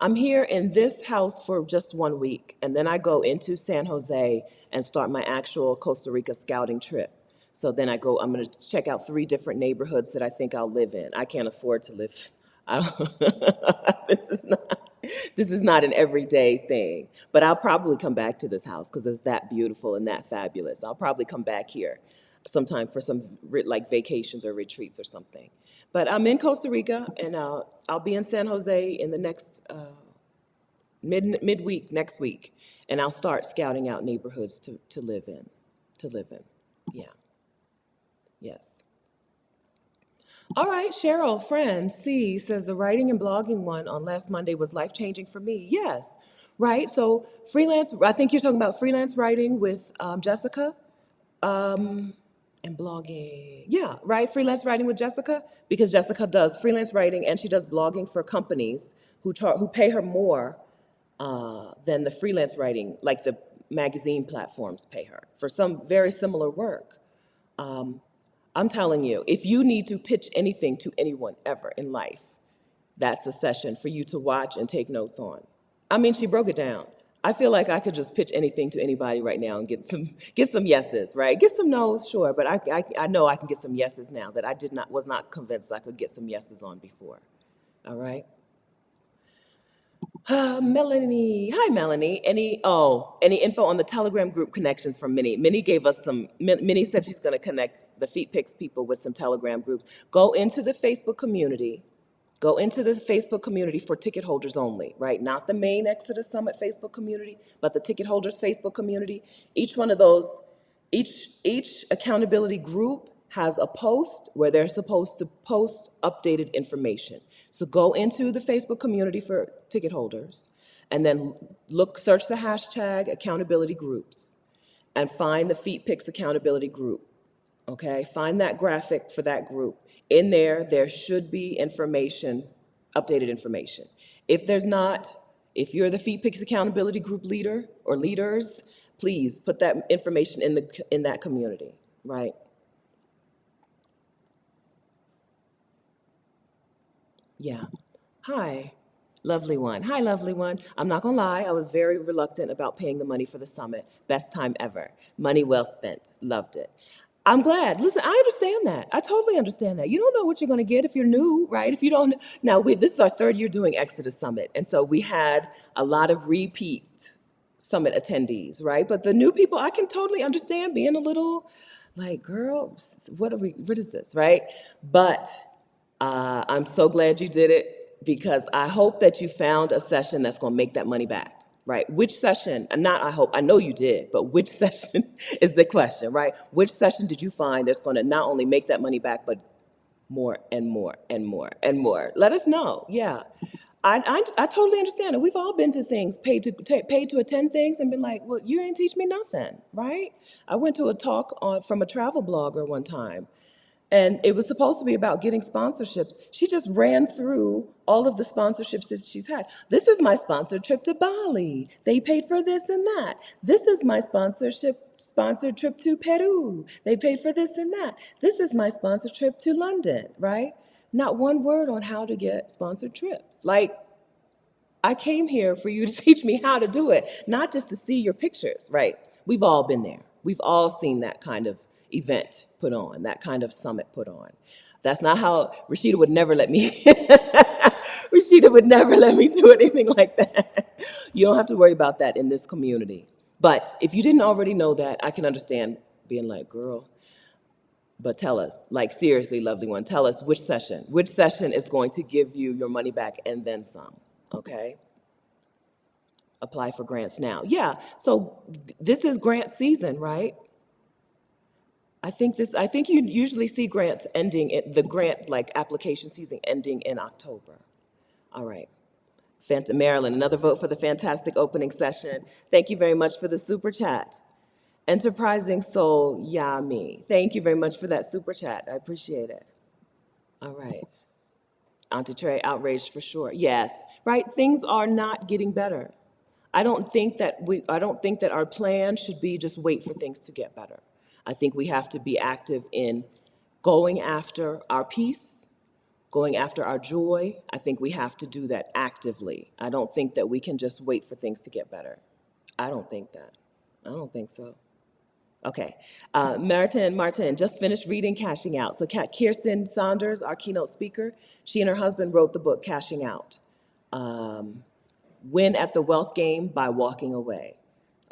I'm here in this house for just 1 week, and then I go into San Jose and start my actual Costa Rica scouting trip. So then I'm gonna check out 3 different neighborhoods that I think I'll live in. I can't afford to live. I don't, this is not an everyday thing, but I'll probably come back to this house because it's that beautiful and that fabulous. I'll probably come back here sometime for some like vacations or retreats or something. But I'm in Costa Rica, and I'll be in San Jose in the next midweek next week, and I'll start scouting out neighborhoods to live in, Yeah, yes. All right, Cheryl, friend, C says the writing and blogging one on last Monday was life-changing for me. Yes, right? So freelance, I think you're talking about freelance writing with Jessica and blogging. Yeah, right? Freelance writing with Jessica, because Jessica does freelance writing and she does blogging for companies who pay her more than the freelance writing, like the magazine platforms pay her for some very similar work. I'm telling you, if you need to pitch anything to anyone ever in life, that's a session for you to watch and take notes on. I mean, she broke it down. I feel like I could just pitch anything to anybody right now and get some yeses, right? Get some no's, sure, but I know I can get some yeses now that I was not convinced I could get some yeses on before. All right. Melanie, hi Melanie. Any info on the Telegram group connections from Minnie? Minnie gave us some. Minnie said she's going to connect the Feet Picks people with some Telegram groups. Go into the Facebook community. Go into the Facebook community for ticket holders only, right? Not the main Exodus Summit Facebook community, but the ticket holders Facebook community. Each one of those, each accountability group has a post where they're supposed to post updated information. So go into the Facebook community for ticket holders and then search the hashtag accountability groups and find the Feet Picks accountability group. Okay, find that graphic for that group. In there should be information, updated information. If there's not, if you're the Feet Picks accountability group leader or leaders, please put that information in that community, right? Yeah. Hi, lovely one. Hi, lovely one. I'm not gonna lie, I was very reluctant about paying the money for the summit. Best time ever. Money well spent. Loved it. I'm glad. Listen, I understand that. I totally understand that. You don't know what you're gonna get if you're new, right? If you don't, now this is our 3rd year doing Exodus Summit, and so we had a lot of repeat summit attendees, right? But the new people, I can totally understand being a little like, girl, what is this, right? But I'm so glad you did it, because I hope that you found a session that's going to make that money back, right? Which session, and not I hope, I know you did, but which session is the question, right? Which session did you find that's going to not only make that money back, but more and more and more and more? Let us know, yeah. I totally understand it. We've all been to things, paid to attend things, and been like, "Well, you ain't teach me nothing," right? I went to a talk from a travel blogger one time, and it was supposed to be about getting sponsorships. She just ran through all of the sponsorships that she's had. This is my sponsored trip to Bali. They paid for this and that. This is my sponsored trip to Peru. They paid for this and that. This is my sponsored trip to London, right? Not one word on how to get sponsored trips. Like, I came here for you to teach me how to do it, not just to see your pictures, right? We've all been there. We've all seen that kind of event put on, that kind of summit put on. That's not how Rashida would never let me. Rashida would never let me do anything like that. You don't have to worry about that in this community. But if you didn't already know that, I can understand being like, girl, but tell us, like seriously, lovely one, tell us which session is going to give you your money back and then some, okay? Apply for grants now. Yeah, so this is grant season, right? I think you usually see grants ending, the grant like application season ending in October. All right. Maryland, another vote for the fantastic opening session. Thank you very much for the super chat. Enterprising Soul Yami. Thank you very much for that super chat. I appreciate it. All right. Auntie Trey, outraged for sure. Yes, right? Things are not getting better. I don't think that our plan should be just wait for things to get better. I think we have to be active in going after our peace, going after our joy. I think we have to do that actively. I don't think that we can just wait for things to get better. I don't think that. I don't think so. Okay. Martin just finished reading Cashing Out. So Kirsten Saunders, our keynote speaker, she and her husband wrote the book Cashing Out. Win at the wealth game by walking away.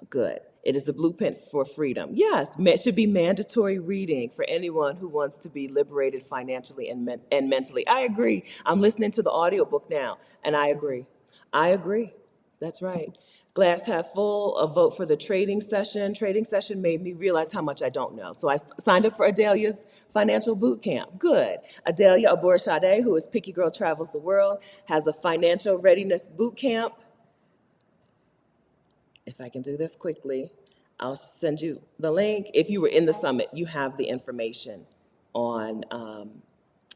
Good. It is a blueprint for freedom. Yes, it should be mandatory reading for anyone who wants to be liberated financially and mentally. I agree. I'm listening to the audiobook now, and I agree. I agree. That's right. Glass half full, a vote for the trading session. Trading session made me realize how much I don't know. So I signed up for Adelia's financial boot camp. Good. Adelia Aborshade, who is Picky Girl Travels the World, has a financial readiness boot camp. If I can do this quickly, I'll send you the link. If you were in the summit, you have the information on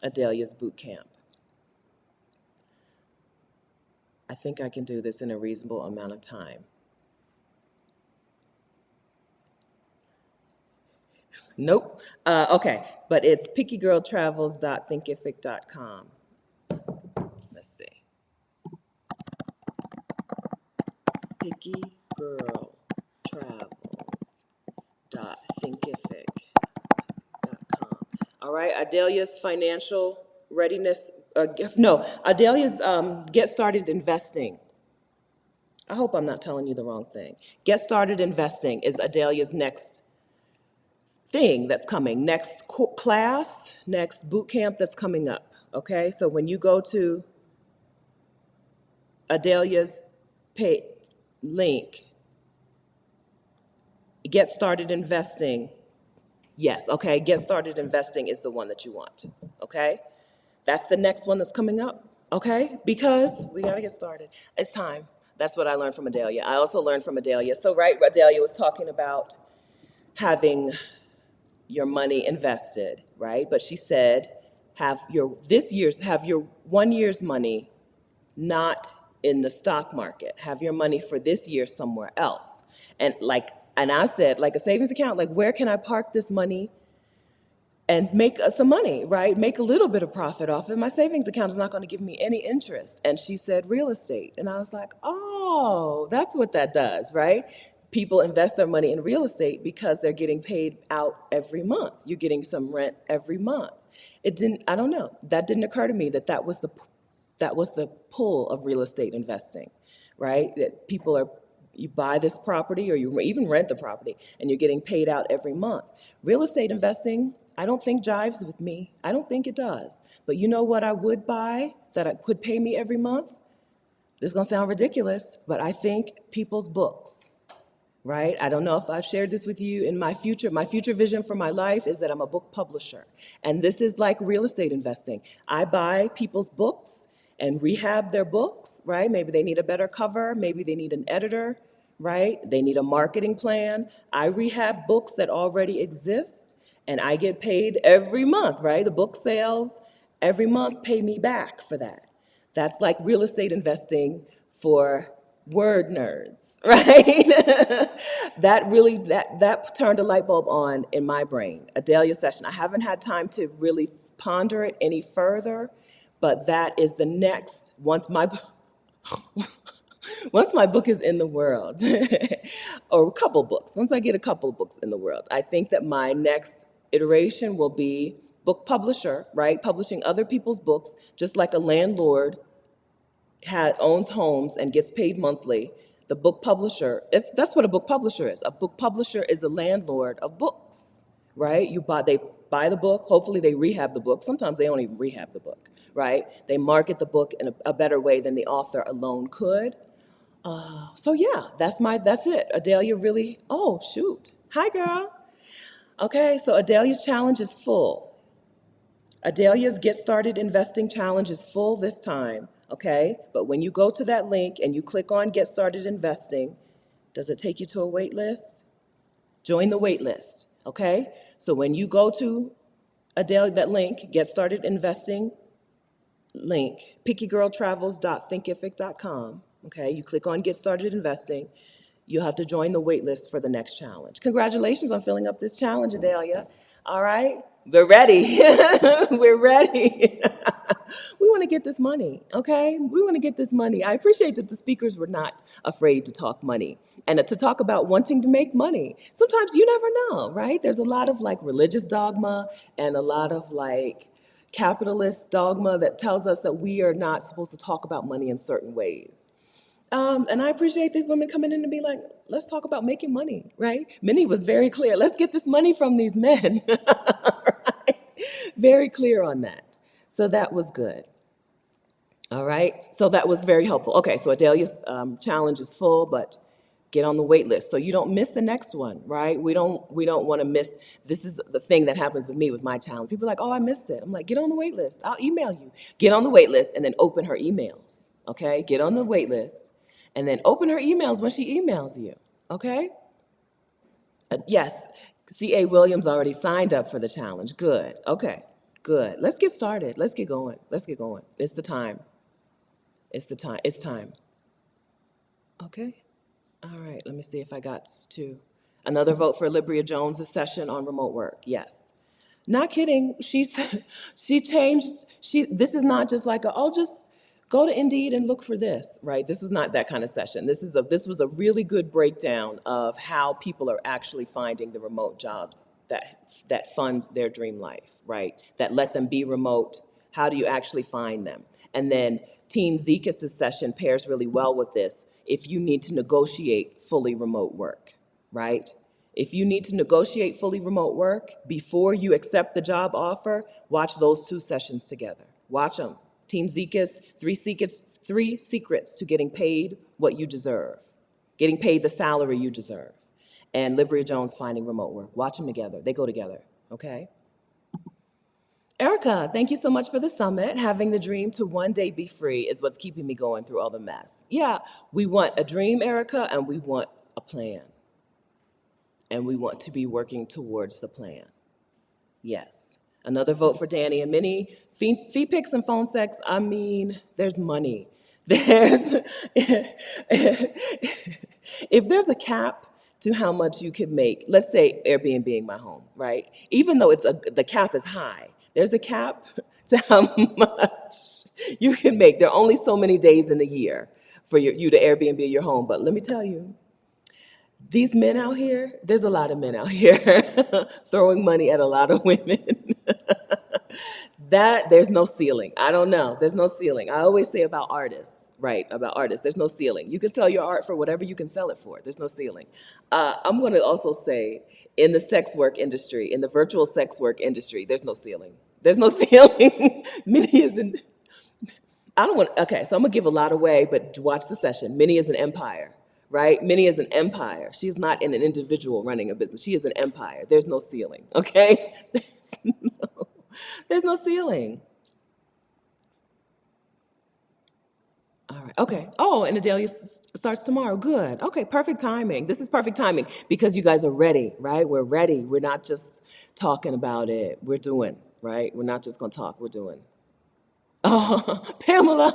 Adelia's boot camp. I think I can do this in a reasonable amount of time. Nope. Okay, but it's pickygirltravels.thinkific.com. Let's see. pickygirltravels.thinkific.com. All right, Adelia's financial readiness, Adelia's Get Started Investing. I hope I'm not telling you the wrong thing. Get Started Investing is Adelia's next thing that's coming, next class, next boot camp that's coming up, okay? So when you go to Adelia's link, Get Started Investing, yes, okay, Get Started Investing is the one that you want, okay? That's the next one that's coming up, okay? Because we gotta get started. It's time. That's what I learned from Adelia. I also learned from Adelia. So, right, Adelia was talking about having your money invested, right? But she said, have your 1 year's money not in the stock market. Have your money for this year somewhere else. And I said, like a savings account, like where can I park this money and make some money, right? Make a little bit of profit off it. My savings account is not going to give me any interest. And she said real estate. And I was like, oh, that's what that does, right? People invest their money in real estate because they're getting paid out every month. You're getting some rent every month. I don't know. That didn't occur to me that was the pull of real estate investing, right? That you buy this property or you even rent the property and you're getting paid out every month. Real estate investing, I don't think jives with me. I don't think it does. But you know what I would buy that could pay me every month? This is gonna sound ridiculous, but I think people's books, right? I don't know if I've shared this with you in my future vision for my life is that I'm a book publisher. And this is like real estate investing. I buy people's books and rehab their books, right? Maybe they need a better cover, maybe they need an editor, right? They need a marketing plan. I rehab books that already exist, and I get paid every month, right? The book sales every month pay me back for that. That's like real estate investing for word nerds, right? that turned a light bulb on in my brain. A Dahlia session. I haven't had time to really ponder it any further, but that is the next once my book is in the world, or a couple books. Once I get a couple books in the world, I think that my next iteration will be book publisher, right? Publishing other people's books, just like a landlord owns homes and gets paid monthly. The book publisher, that's what a book publisher is. A book publisher is a landlord of books, right? They buy the book, hopefully they rehab the book. Sometimes they don't even rehab the book, right? They market the book in a better way than the author alone could. So yeah, that's it. Adelia really, oh shoot. Hi girl. Okay, so Adelia's challenge is full. Adelia's Get Started Investing Challenge is full this time, okay? But when you go to that link and you click on Get Started Investing, does it take you to a wait list? Join the wait list, okay? So when you go to that link, Get Started Investing link, pickygirltravels.thinkific.com, okay? You click on Get Started Investing. You'll have to join the wait list for the next challenge. Congratulations on filling up this challenge, Adelia. All right, we're ready. We're ready. We want to get this money, okay? We want to get this money. I appreciate that the speakers were not afraid to talk money and to talk about wanting to make money. Sometimes you never know, right? There's a lot of like religious dogma and a lot of like capitalist dogma that tells us that we are not supposed to talk about money in certain ways. And I appreciate these women coming in and be like, let's talk about making money, right? Minnie was very clear. Let's get this money from these men. Right? Very clear on that. So that was good. All right. So that was very helpful. Okay. So Adelia's challenge is full, but get on the wait list so you don't miss the next one, right? We don't want to miss. This is the thing that happens with me with my challenge. People are like, oh, I missed it. I'm like, get on the wait list. I'll email you. Get on the wait list and then open her emails. Okay. Get on the wait list and then open her emails when she emails you. Okay. Yes. C.A. Williams already signed up for the challenge. Good. Okay. Good. Let's get started. Let's get going. Let's get going. It's the time. It's the time. It's time. Okay. All right. Let me see if I got to another vote for Libria Jones's session on remote work. Yes. Not kidding. She changed. This is not just like just go to Indeed and look for this, right? This was not that kind of session. This was a really good breakdown of how people are actually finding the remote jobs that fund their dream life, right? That let them be remote. How do you actually find them? And then Team Zekas' session pairs really well with this if you need to negotiate fully remote work, right? If you need to negotiate fully remote work before you accept the job offer, watch those two sessions together. Watch them. Team Zekas, three secrets to getting paid what you deserve, getting paid the salary you deserve, and Libria Jones finding remote work. Watch them together. They go together, okay? Erica, thank you so much for the summit. Having the dream to one day be free is what's keeping me going through all the mess. Yeah, we want a dream, Erica, and we want a plan. And we want to be working towards the plan. Yes. Another vote for Danny and Minnie. Fee picks and phone sex, I mean, there's money. If there's a cap to how much you can make, let's say Airbnb my home, right? Even though the cap is high, there's a cap to how much you can make. There are only so many days in a year for you to Airbnb your home. But let me tell you, these men out here, there's a lot of men out here throwing money at a lot of women. There's no ceiling. I don't know. There's no ceiling. I always say about artists, right? About artists, there's no ceiling. You can sell your art for whatever you can sell it for. There's no ceiling. I'm going to also say in the sex work industry, in the virtual sex work industry, there's no ceiling. There's no ceiling. Minnie is in, I don't want, okay, so I'm going to give a lot away, but watch the session. Minnie is an empire, right? Minnie is an empire. She's not an individual running a business. She is an empire. There's no ceiling, okay? There's no ceiling. All right. Okay. Oh, and Adelia starts tomorrow. Good. Okay. Perfect timing. This is perfect timing because you guys are ready, right? We're ready. We're not just talking about it. We're doing, right? We're not just going to talk. We're doing. Oh, Pamela,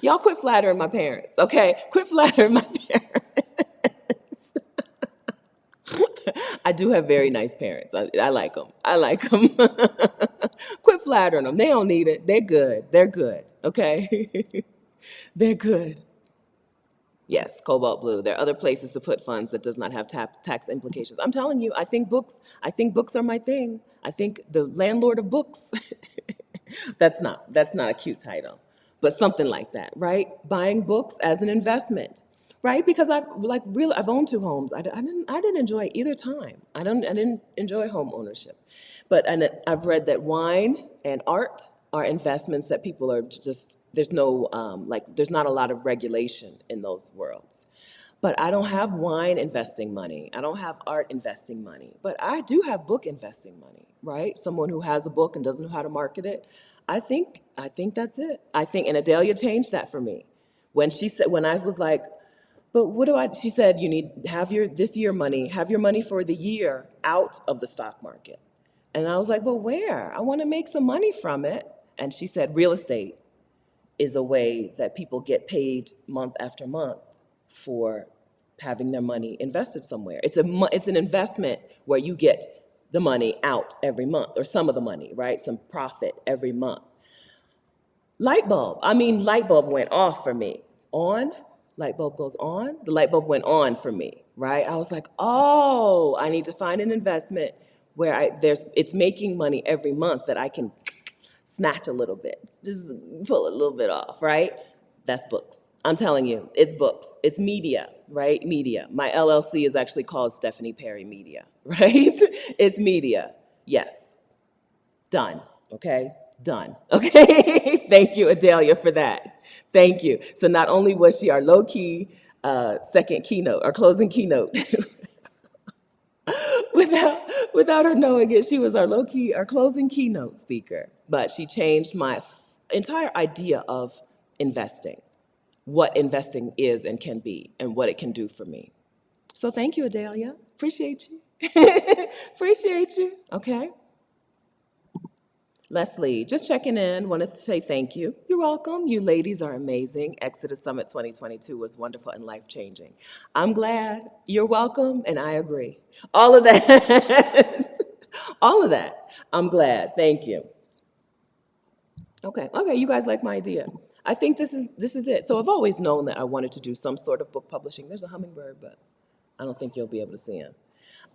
y'all quit flattering my parents, okay? Quit flattering my parents. I do have very nice parents. I like them. I like them. Quit flattering them. They don't need it. They're good. They're good, okay? They're good. Yes, cobalt blue. There are other places to put funds that does not have tax implications. I'm telling you, I think books are my thing. I think the landlord of books. That's not a cute title, but something like that, right? Buying books as an investment, right? Because I've owned two homes. I didn't enjoy either time. I didn't enjoy home ownership, but I've read that wine and art are investments that people are just there's no there's not a lot of regulation in those worlds. But I don't have wine investing money. I don't have art investing money. But I do have book investing money, right? Someone who has a book and doesn't know how to market it. I think that's it. I think and Adelia changed that for me. When I was like, but what do I she said, you need have your this year money, have your money for the year out of the stock market. And I was like, well, where? I want to make some money from it. And she said, real estate is a way that people get paid month after month for having their money invested somewhere. It's an investment where you get the money out every month, or some of the money, right? Some profit every month. Light bulb went off for me. On, light bulb goes on. The light bulb went on for me, right? I was like, oh, I need to find an investment where it's making money every month that I can snatch a little bit, just pull a little bit off, right? That's books. I'm telling you, it's books. It's media, right? Media. My LLC is actually called Stephanie Perry Media, right? It's media. Yes. Done. Okay? Done. Okay? Thank you, Adelia, for that. Thank you. So not only was she our low-key second keynote, our closing keynote, without without her knowing it, she was our closing keynote speaker. But she changed my entire idea of investing, what investing is and can be, and what it can do for me. So thank you, Adelia. Appreciate you. Appreciate you. Okay. Leslie, just checking in. Wanted to say thank you. You're welcome. You ladies are amazing. Exodus Summit 2022 was wonderful and life-changing. I'm glad. You're welcome, and I agree. All of that. All of that. I'm glad. Thank you. Okay. Okay, you guys like my idea. I think this is it. So I've always known that I wanted to do some sort of book publishing. There's a hummingbird, but I don't think you'll be able to see him.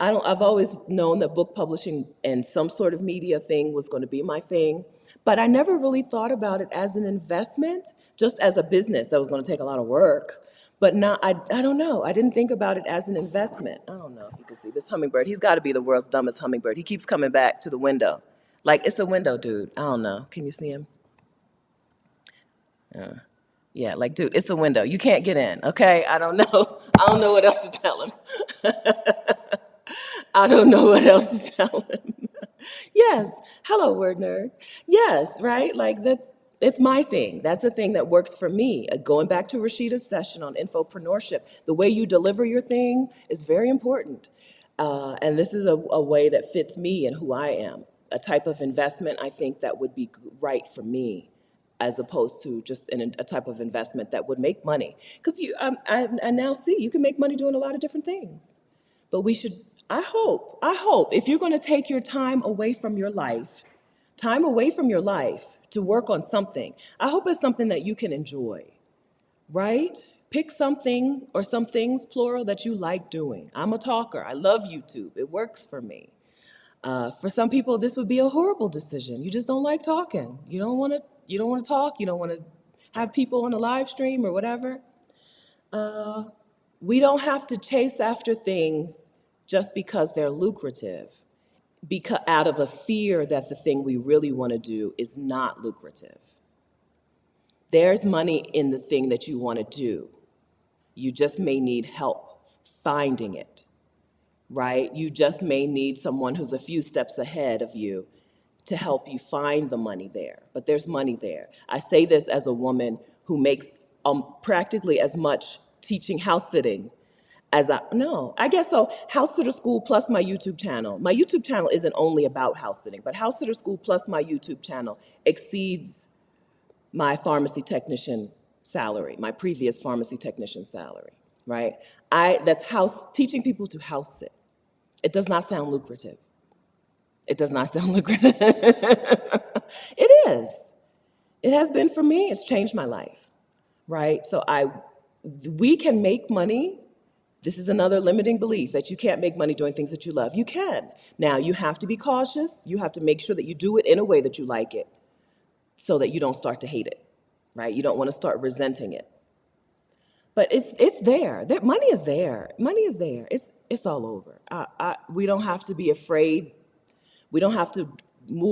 I've always known that book publishing and some sort of media thing was going to be my thing, but I never really thought about it as an investment, just as a business that was going to take a lot of work. But now I don't know. I didn't think about it as an investment. I don't know if you can see this hummingbird. He's got to be the world's dumbest hummingbird. He keeps coming back to the window. Like, it's a window, dude. I don't know. Can you see him? Yeah, like, dude, it's a window. You can't get in, okay? I don't know. I don't know what else to tell him. I don't know what else to tell him. Yes. Hello, word nerd. Yes, right? Like, it's my thing. That's a thing that works for me. Going back to Rashida's session on infopreneurship, the way you deliver your thing is very important. And this is a way that fits me and who I am. A type of investment I think that would be right for me, as opposed to just a type of investment that would make money. Because I now see you can make money doing a lot of different things. But we should, I hope, if you're going to take your time away from your life to work on something, I hope it's something that you can enjoy, right? Pick something or some things, plural, that you like doing. I'm a talker. I love YouTube. It works for me. For some people, this would be a horrible decision. You just don't like talking. You don't want to. You don't want to talk. You don't want to have people on a live stream or whatever. We don't have to chase after things just because they're lucrative, because out of a fear that the thing we really want to do is not lucrative. There's money in the thing that you want to do. You just may need help finding it, right? You just may need someone who's a few steps ahead of you to help you find the money there. But there's money there. I say this as a woman who makes practically as much teaching house sitting as no, I guess so. House Sitter School plus my YouTube channel. My YouTube channel isn't only about house sitting, but House Sitter School plus my YouTube channel exceeds my pharmacy technician salary, my previous pharmacy technician salary, right? That's teaching people to house sit. It does not sound lucrative. It does not sound lucrative. It is. It has been for me. It's changed my life, right? We can make money. This is another limiting belief that you can't make money doing things that you love. You can. Now, you have to be cautious. You have to make sure that you do it in a way that you like it so that you don't start to hate it, right? You don't want to start resenting it. But it's there. Money is there. Money is there. It's all over. We don't have to be afraid. We don't have to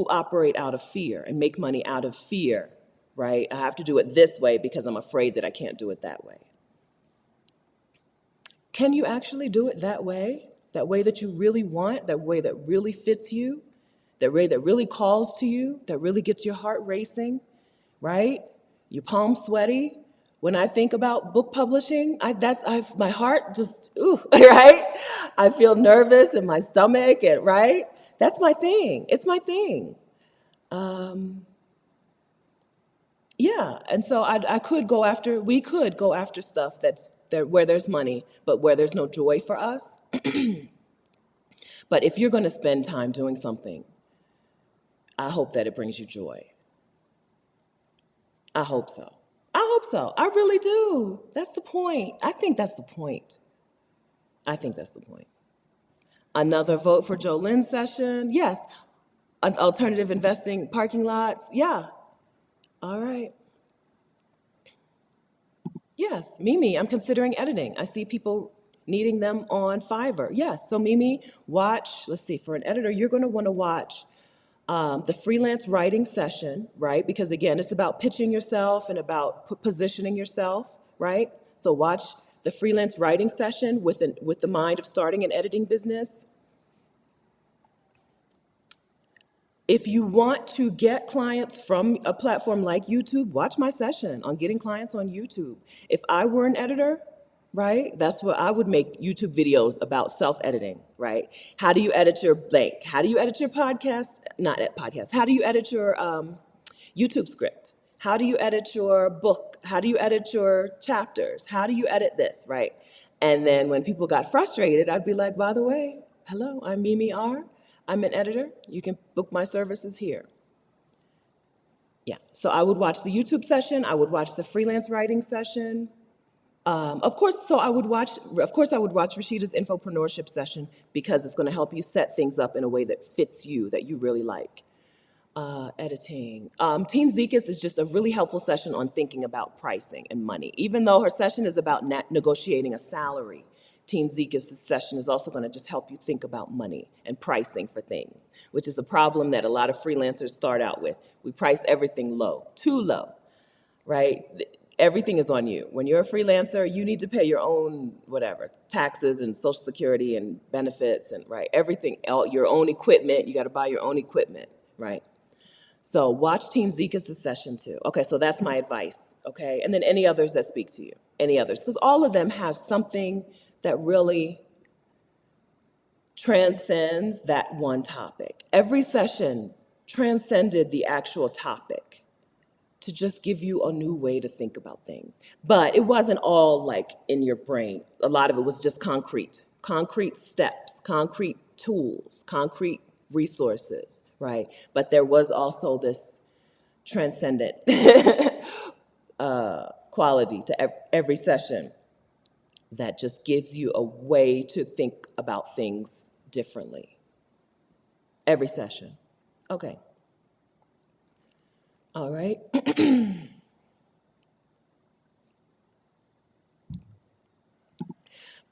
operate out of fear and make money out of fear, right? I have to do it this way because I'm afraid that I can't do it that way. Can you actually do it that way? That way that you really want, that way that really fits you, that way that really calls to you, that really gets your heart racing, right? Your palms sweaty. When I think about book publishing, my heart just, ooh, right? I feel nervous in my stomach, and right? That's my thing. It's my thing. Yeah, and so we could go after stuff where there's money, but where there's no joy for us. But if you're going to spend time doing something, I hope that it brings you joy. I hope so. I hope so. I really do. That's the point. I think that's the point. I think that's the point. Another vote for Jolene's session. Yes. Alternative investing parking lots. Yeah. All right. Yes. Mimi, I'm considering editing. I see people needing them on Fiverr. Yes. So Mimi, let's see, for an editor, you're going to want to watch the freelance writing session, right? Because again, it's about pitching yourself and about positioning yourself, right? So watch the freelance writing session with the mind of starting an editing business. If you want to get clients from a platform like YouTube, watch my session on getting clients on YouTube. If I were an editor, right, that's what I would make YouTube videos about self-editing, right? How do you edit your blank? How do you edit your podcast? Not podcast. How do you edit your YouTube script? How do you edit your book? How do you edit your chapters? How do you edit this, right? And then when people got frustrated, I'd be like, by the way, hello, I'm Mimi R. I'm an editor. You can book my services here. Yeah, so I would watch the YouTube session. I would watch the freelance writing session. Of course, I would watch Rashida's Infopreneurship session because it's going to help you set things up in a way that fits you, that you really like. Editing. Teen Zekas is just a really helpful session on thinking about pricing and money. Even though her session is about negotiating a salary, Teen Zekas' session is also going to just help you think about money and pricing for things, which is a problem that a lot of freelancers start out with. We price everything low, too low, right? Everything is on you. When you're a freelancer, you need to pay your own taxes and Social Security and benefits and right, everything, your own equipment. You got to buy your own equipment, right? So watch Teen Zekas' session too. Okay, so that's my advice, okay? And then any others that speak to you, any others, because all of them have something that really transcends that one topic. Every session transcended the actual topic to just give you a new way to think about things. But it wasn't all like in your brain. A lot of it was just concrete steps, concrete tools, concrete resources, right? But there was also this transcendent quality to every session that just gives you a way to think about things differently. Every session. Okay. All right.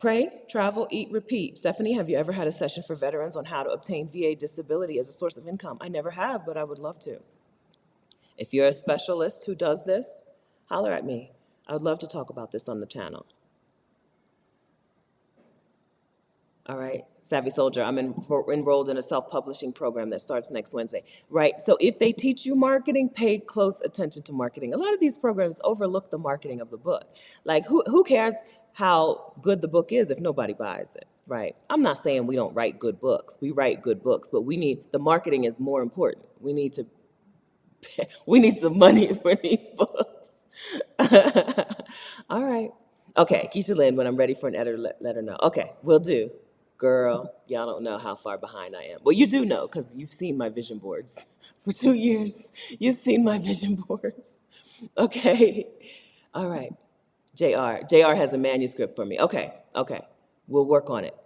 Pray, travel, eat, repeat. Stephanie, have you ever had a session for veterans on how to obtain VA disability as a source of income? I never have, but I would love to. If you're a specialist who does this, holler at me. I would love to talk about this on the channel. All right, Savvy Soldier, enrolled in a self-publishing program that starts next Wednesday. Right, so if they teach you marketing, pay close attention to marketing. A lot of these programs overlook the marketing of the book. Like, who cares how good the book is if nobody buys it, right? I'm not saying we don't write good books. We write good books, but the marketing is more important. We need some money for these books. All right. Okay, Keisha Lynn, when I'm ready for an editor, let her know. Okay, will do. Girl, y'all don't know how far behind I am. Well, you do know, because you've seen my vision boards. For 2 years, you've seen my vision boards. Okay, all right. JR has a manuscript for me. Okay. We'll work on it.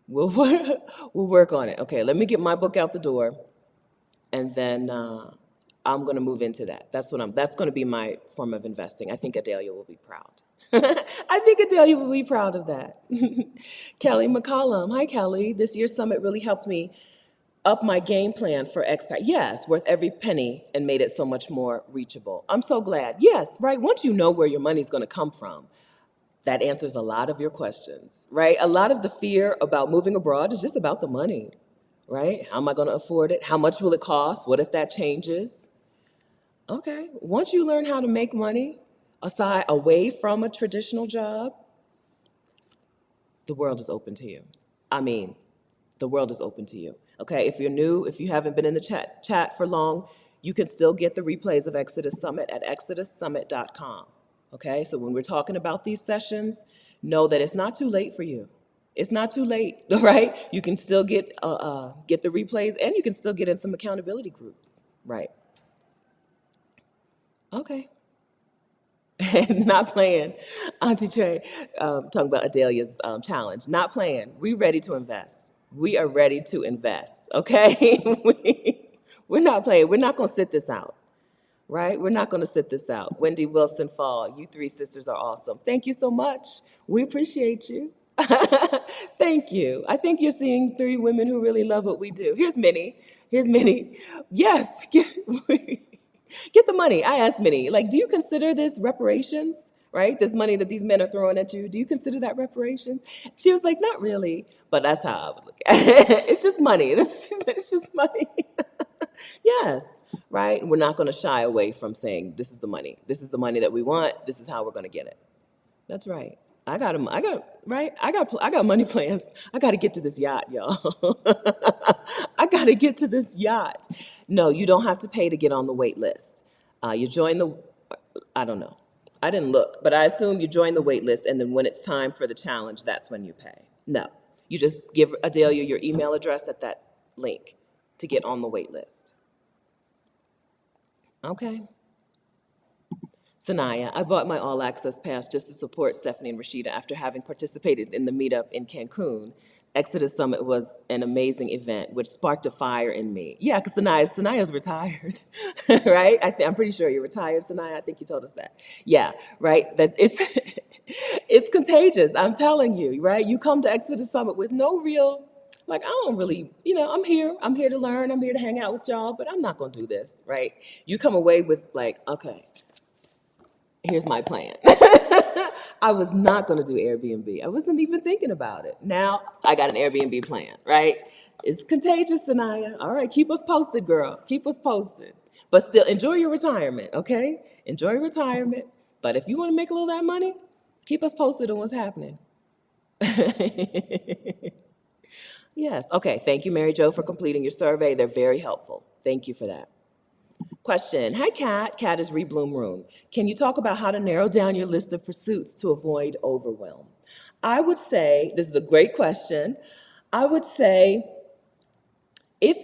We'll work on it. Okay, let me get my book out the door, and then I'm going to move into that. That's going to be my form of investing. I think Adelia will be proud. I think Adelia will be proud of that. Kelly McCollum. Hi, Kelly. This year's summit really helped me up my game plan for expat. Yes, worth every penny and made it so much more reachable. I'm so glad. Yes, right. Once you know where your money's going to come from, that answers a lot of your questions, right? A lot of the fear about moving abroad is just about the money, right? How am I going to afford it? How much will it cost? What if that changes? Okay, once you learn how to make money away from a traditional job, the world is open to you. I mean, the world is open to you. Okay, if you're new, if you haven't been in the chat for long, you can still get the replays of Exodus Summit at exodussummit.com. Okay, so when we're talking about these sessions, know that it's not too late for you. It's not too late, all right? You can still get the replays, and you can still get in some accountability groups, right? Okay. Not playing, Auntie Trey, talking about Adelia's challenge. Not playing. We ready to invest. We are ready to invest, okay? We're not playing. We're not going to sit this out, right? We're not going to sit this out. Wendy Wilson Fall, you three sisters are awesome. Thank you so much. We appreciate you. Thank you. I think you're seeing three women who really love what we do. Here's Minnie. Yes. Get the money. I asked Minnie, like, do you consider this reparations, right? This money that these men are throwing at you, do you consider that reparations? She was like, not really, but that's how I would look at it. It's just money. It's just money. Yes, right? We're not going to shy away from saying, this is the money. This is the money that we want. This is how we're going to get it. That's right. I got money plans. I got to get to this yacht, y'all. I got to get to this yacht. No, you don't have to pay to get on the wait list. You join I don't know. I didn't look, but I assume you join the wait list, and then when it's time for the challenge, that's when you pay. No, you just give Adelia your email address at that link to get on the wait list. Okay. Sanaya, I bought my All Access Pass just to support Stephanie and Rashida after having participated in the meetup in Cancun. Exodus Summit was an amazing event, which sparked a fire in me. Yeah, because Sanaya's retired, right? I'm pretty sure you're retired, Sanaya. I think you told us that. Yeah, right? It's contagious, I'm telling you, right? You come to Exodus Summit with no real, like, I don't really, I'm here to learn, I'm here to hang out with y'all, but I'm not going to do this, right? You come away with like, okay, here's my plan. I was not going to do Airbnb. I wasn't even thinking about it. Now I got an Airbnb plan, right? It's contagious, Sanaya. All right, keep us posted, girl. Keep us posted. But still, enjoy your retirement, okay? Enjoy your retirement. But if you want to make a little of that money, keep us posted on what's happening. Yes. Okay. Thank you, Mary Jo, for completing your survey. They're very helpful. Thank you for that. Question. Hi, Kat. Kat is Rebloom Room. Can you talk about how to narrow down your list of pursuits to avoid overwhelm? I would say, this is a great question. I would say if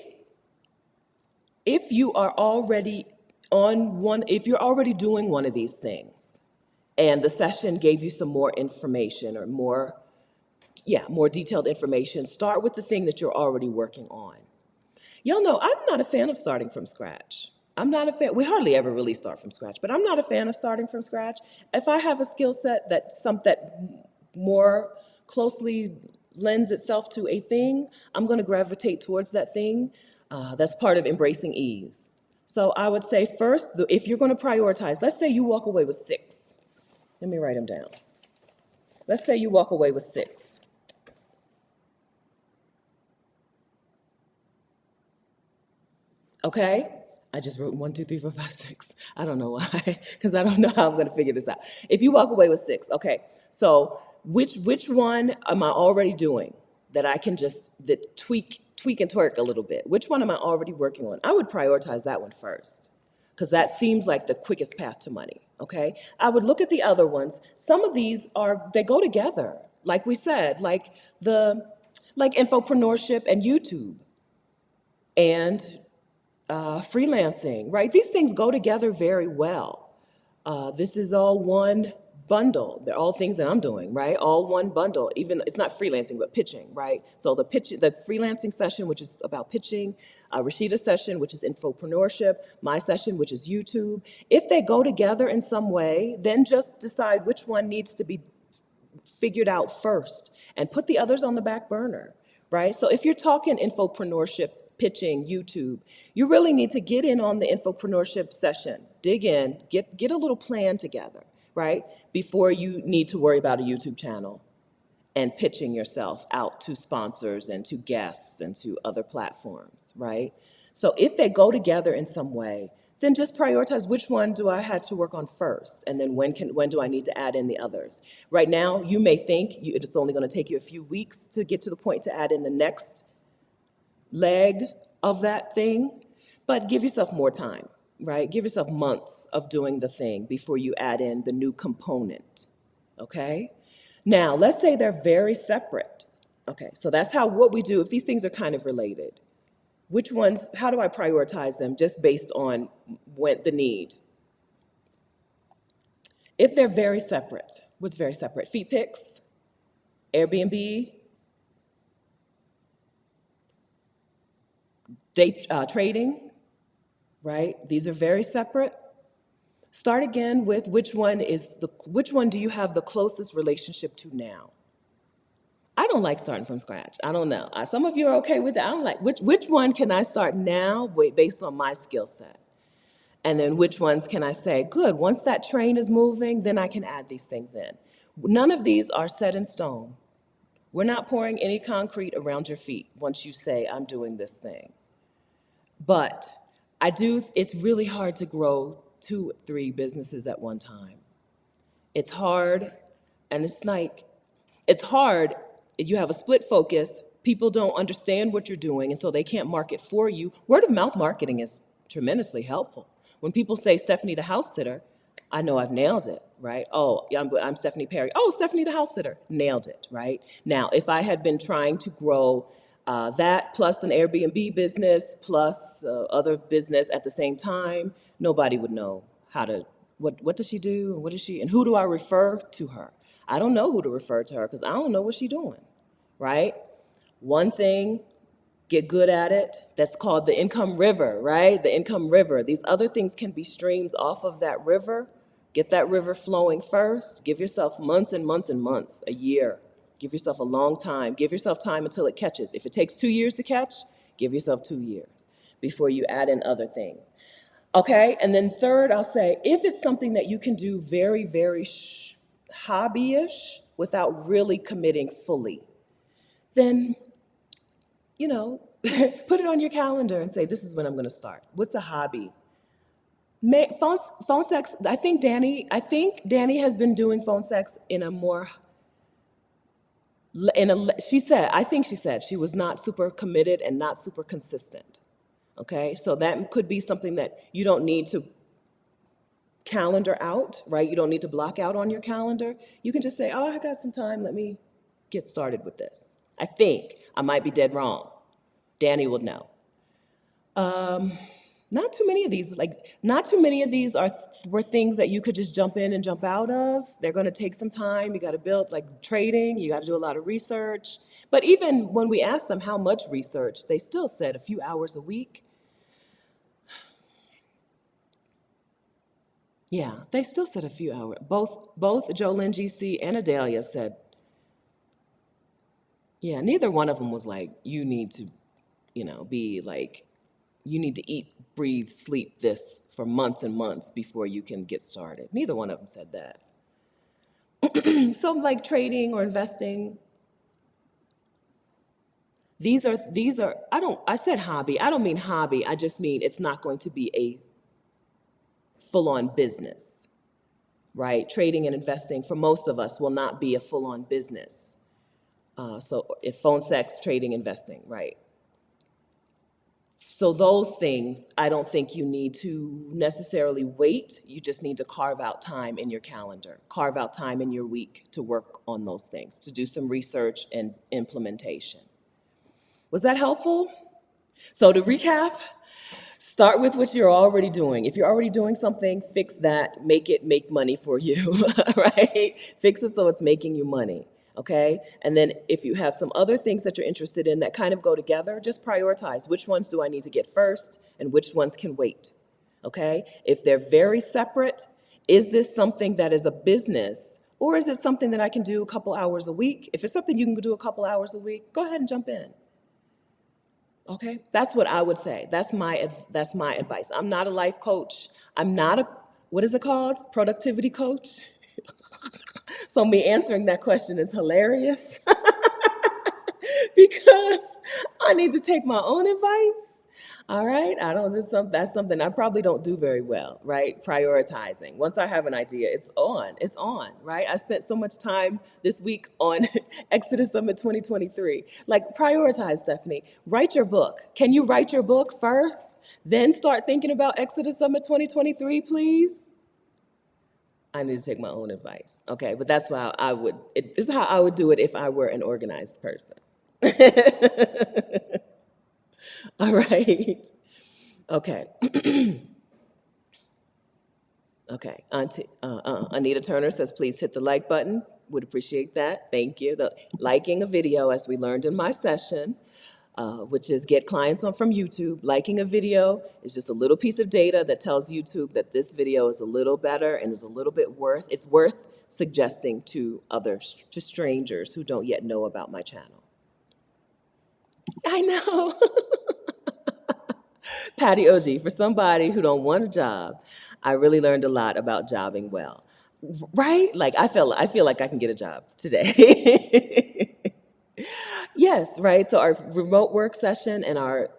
you are already if you're already doing one of these things and the session gave you some more information or more detailed information, start with the thing that you're already working on. Y'all know I'm not a fan of starting from scratch. I'm not a fan. We hardly ever really start from scratch, but I'm not a fan of starting from scratch. If I have a skill set that more closely lends itself to a thing, I'm going to gravitate towards that thing. That's part of embracing ease. So I would say first, if you're going to prioritize, let's say you walk away with 6. Let me write them down. Let's say you walk away with 6. Okay? I just wrote 1, 2, 3, 4, 5, 6. I don't know why, because I don't know how I'm going to figure this out. If you walk away with 6, okay. So which one am I already doing that I can just tweak and twerk a little bit? Which one am I already working on? I would prioritize that one first, because that seems like the quickest path to money. Okay. I would look at the other ones. Some of these they go together. Like we said, like infopreneurship and YouTube and freelancing, right? These things go together very well. This is all one bundle. They're all things that I'm doing, right? All one bundle. Even it's not freelancing, but pitching, right? So the freelancing session, which is about pitching, Rashida's session, which is infopreneurship, my session, which is YouTube. If they go together in some way, then just decide which one needs to be figured out first and put the others on the back burner, right? So if you're talking infopreneurship, pitching, YouTube, you really need to get in on the infopreneurship session. Dig in, get a little plan together, right? Before you need to worry about a YouTube channel and pitching yourself out to sponsors and to guests and to other platforms, right? So if they go together in some way, then just prioritize which one do I have to work on first, and then when do I need to add in the others. Right now, you may think it's only going to take you a few weeks to get to the point to add in the next leg of that thing, but give yourself more time, right? Give yourself months of doing the thing before you add in the new component, okay? Now, let's say they're very separate. Okay, so that's what we do if these things are kind of related. Which ones, how do I prioritize them just based on the need? If they're very separate, what's very separate? Feet pics, Airbnb, day trading, right? These are very separate. Start again with which one do you have the closest relationship to now? I don't like starting from scratch. I don't know. Some of you are okay with it. I don't like, which one can I start now based on my skill set? And then which ones can I say, good, once that train is moving, then I can add these things in. None of these are set in stone. We're not pouring any concrete around your feet once you say, I'm doing this thing. But it's really hard to grow 2, 3 businesses at one time. It's hard, and it's hard if you have a split focus, people don't understand what you're doing, and so they can't market for you. Word of mouth marketing is tremendously helpful. When people say Stephanie the house sitter, I know I've nailed it, right? Oh, yeah, I'm Stephanie Perry. Oh, Stephanie the house sitter, nailed it, right? Now, if I had been trying to grow that plus an Airbnb business plus other business at the same time, nobody would know what does she do and what is she, and who do I refer to her? I don't know who to refer to her because I don't know what she's doing, right? One thing, get good at it. That's called the income river, right? The income river. These other things can be streams off of that river. Get that river flowing first. Give yourself months and months and months, a year. Give yourself a long time. Give yourself time until it catches. If it takes 2 years to catch, give yourself 2 years before you add in other things. Okay, and then third, I'll say, if it's something that you can do very, very hobbyish without really committing fully, then, put it on your calendar and say, this is when I'm going to start. What's a hobby? Phone sex, I think Danny has been doing phone sex I think she said she was not super committed and not super consistent. Okay, so that could be something that you don't need to calendar out, right? You don't need to block out on your calendar. You can just say, oh, I got some time, let me get started with this. I think, I might be dead wrong. Danny will know. Not too many of these were things that you could just jump in and jump out of. They're going to take some time. You got to build, like trading, you got to do a lot of research. But even when we asked them how much research, they still said a few hours a week. Yeah, they still said a few hours. Both Jolene GC and Adelia said, yeah, neither one of them was like, you need to, be like, you need to eat, breathe, sleep this for months and months before you can get started. Neither one of them said that. So like trading or investing, I said hobby. I don't mean hobby. I just mean it's not going to be a full-on business, right? Trading and investing for most of us will not be a full-on business. So if phone sex, trading, investing, right? So those things, I don't think you need to necessarily wait. You just need to carve out time in your calendar, carve out time in your week to work on those things, to do some research and implementation. Was that helpful? So to recap, start with what you're already doing. If you're already doing something, fix that, make it make money for you, right? Fix it so it's making you money, okay? And then if you have some other things that you're interested in that kind of go together, just prioritize. Which ones do I need to get first and which ones can wait, okay? If they're very separate, is this something that is a business or is it something that I can do a couple hours a week? If it's something you can do a couple hours a week, go ahead and jump in. Okay, that's what I would say. That's my advice. I'm not a life coach. I'm not a, what is it called? Productivity coach. So me answering that question is hilarious because I need to take my own advice. All right, I don't. That's something I probably don't do very well, right? Prioritizing. Once I have an idea, it's on. It's on, right? I spent so much time this week on Exodus Summit 2023. Like, prioritize, Stephanie. Write your book. Can you write your book first, then start thinking about Exodus Summit 2023, please? I need to take my own advice. Okay, but that's how I would. This is how I would do it if I were an organized person. All right. Okay. Okay. Anita Turner says, please hit the like button. Would appreciate that. Thank you. Liking a video, as we learned in my session, which is get clients on from YouTube. Liking a video is just a little piece of data that tells YouTube that this video is a little better and is a little bit it's worth suggesting to others, to strangers who don't yet know about my channel. I know. Patty OG, for somebody who don't want a job, I really learned a lot about jobbing well. Right? Like I feel like I can get a job today. Yes, right. So our remote work session and our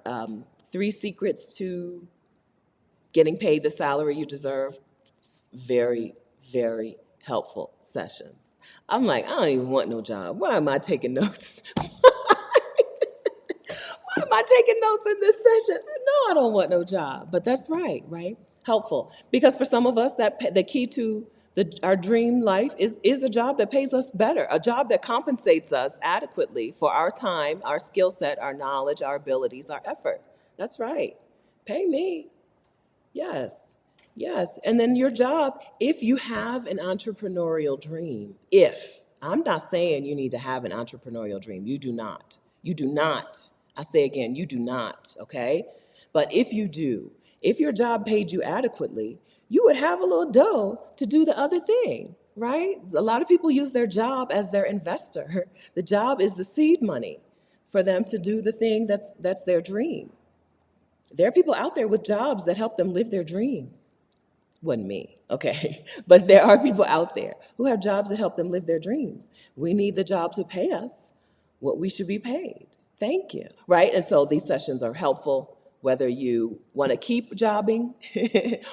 3 secrets to getting paid the salary you deserve, very, very helpful sessions. I'm like, I don't even want no job. Why am I taking notes? Why am I taking notes in this session? No, I don't want no job. But that's right, right? Helpful. Because for some of us, the key to our dream life is a job that pays us better, a job that compensates us adequately for our time, our skill set, our knowledge, our abilities, our effort. That's right. Pay me. Yes. Yes. And then your job, if you have an entrepreneurial dream, I'm not saying you need to have an entrepreneurial dream. You do not. You do not. I say again, you do not, okay? But if you do, if your job paid you adequately, you would have a little dough to do the other thing, right? A lot of people use their job as their investor. The job is the seed money for them to do the thing that's their dream. There are people out there with jobs that help them live their dreams. Wasn't me, okay? But there are people out there who have jobs that help them live their dreams. We need the job to pay us what we should be paid. Thank you, right? And so these sessions are helpful whether you want to keep jobbing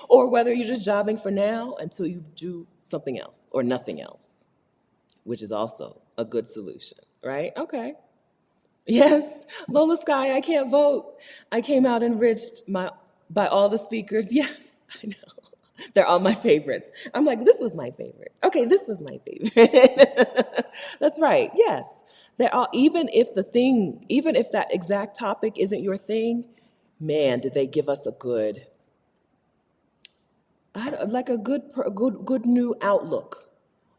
or whether you're just jobbing for now until you do something else or nothing else, which is also a good solution, right? Okay. Yes, Lola Sky, I can't vote. I came out enriched by all the speakers. Yeah, I know. They're all my favorites. I'm like, this was my favorite. Okay, this was my favorite. That's right, yes. They're all, even if that exact topic isn't your thing, man, did they give us a good new outlook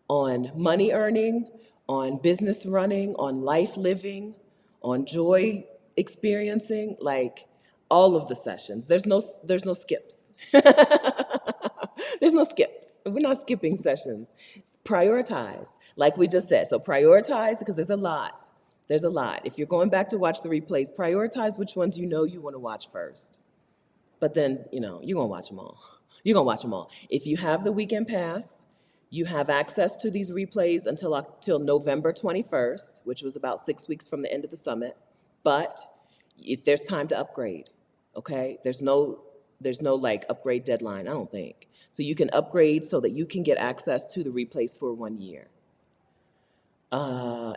on money earning, on business running, on life living, on joy experiencing, like all of the sessions. There's no skips. There's no skips. We're not skipping sessions. It's prioritize, like we just said. So prioritize because there's a lot. There's a lot. If you're going back to watch the replays, prioritize which ones you know you want to watch first. But then, you're going to watch them all. You're going to watch them all. If you have the weekend pass, you have access to these replays until November 21st, which was about 6 weeks from the end of the summit. but there's time to upgrade, okay? There's no like upgrade deadline, I don't think. So you can upgrade so that you can get access to the replays for 1 year.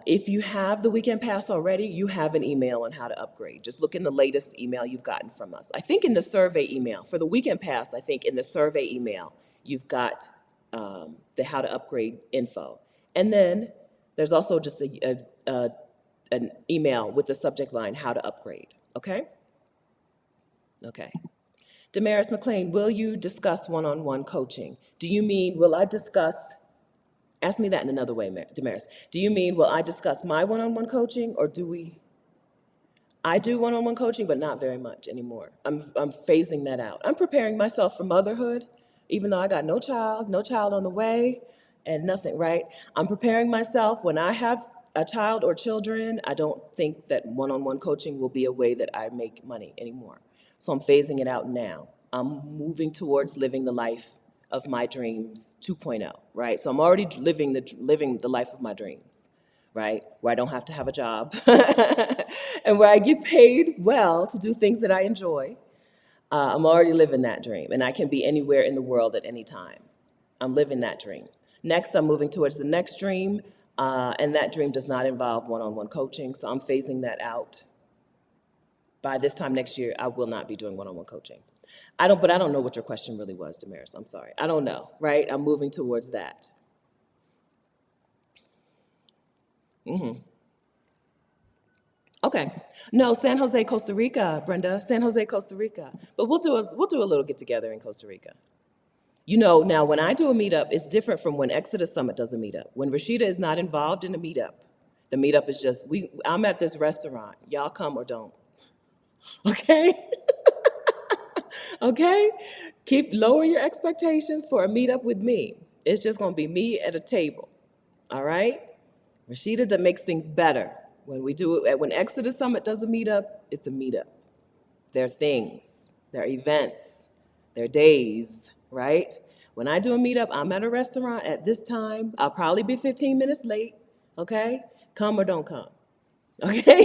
If you have the weekend pass already, you have an email on how to upgrade. Just look in the latest email you've gotten from us. I think in the survey email, for the weekend pass, I think in the survey email, you've got the how to upgrade info. And then there's also just an email with the subject line, how to upgrade, okay? Okay. Damaris McLean, will you discuss one-on-one coaching? Do you mean, will I discuss, ask me that in another way, Damaris. Do you mean, will I discuss my one-on-one coaching, or do we? I do one-on-one coaching, but not very much anymore. I'm phasing that out. I'm preparing myself for motherhood, even though I got no child on the way, and nothing, right? I'm preparing myself. When I have a child or children, I don't think that one-on-one coaching will be a way that I make money anymore. So I'm phasing it out now. I'm moving towards living the life of my dreams 2.0, right? So I'm already living the life of my dreams, right? Where I don't have to have a job and where I get paid well to do things that I enjoy. I'm already living that dream, and I can be anywhere in the world at any time. I'm living that dream. Next, I'm moving towards the next dream, and that dream does not involve one-on-one coaching, so I'm phasing that out. By this time next year, I will not be doing one-on-one coaching. But I don't know what your question really was, Damaris. I'm sorry. I don't know, right? I'm moving towards that. Okay. No, San Jose, Costa Rica, Brenda. San Jose, Costa Rica. But we'll do a little get together in Costa Rica. You know, now when I do a meetup, it's different from when Exodus Summit does a meetup. When Rashida is not involved in the meetup is just I'm at this restaurant. Y'all come or don't. Okay? Okay? Lower your expectations for a meetup with me. It's just gonna be me at a table. All right? Rashida that makes things better. When Exodus Summit does a meetup, it's a meetup. There are things, there are events, there are days, right? When I do a meetup, I'm at a restaurant at this time. I'll probably be 15 minutes late, okay? Come or don't come, okay?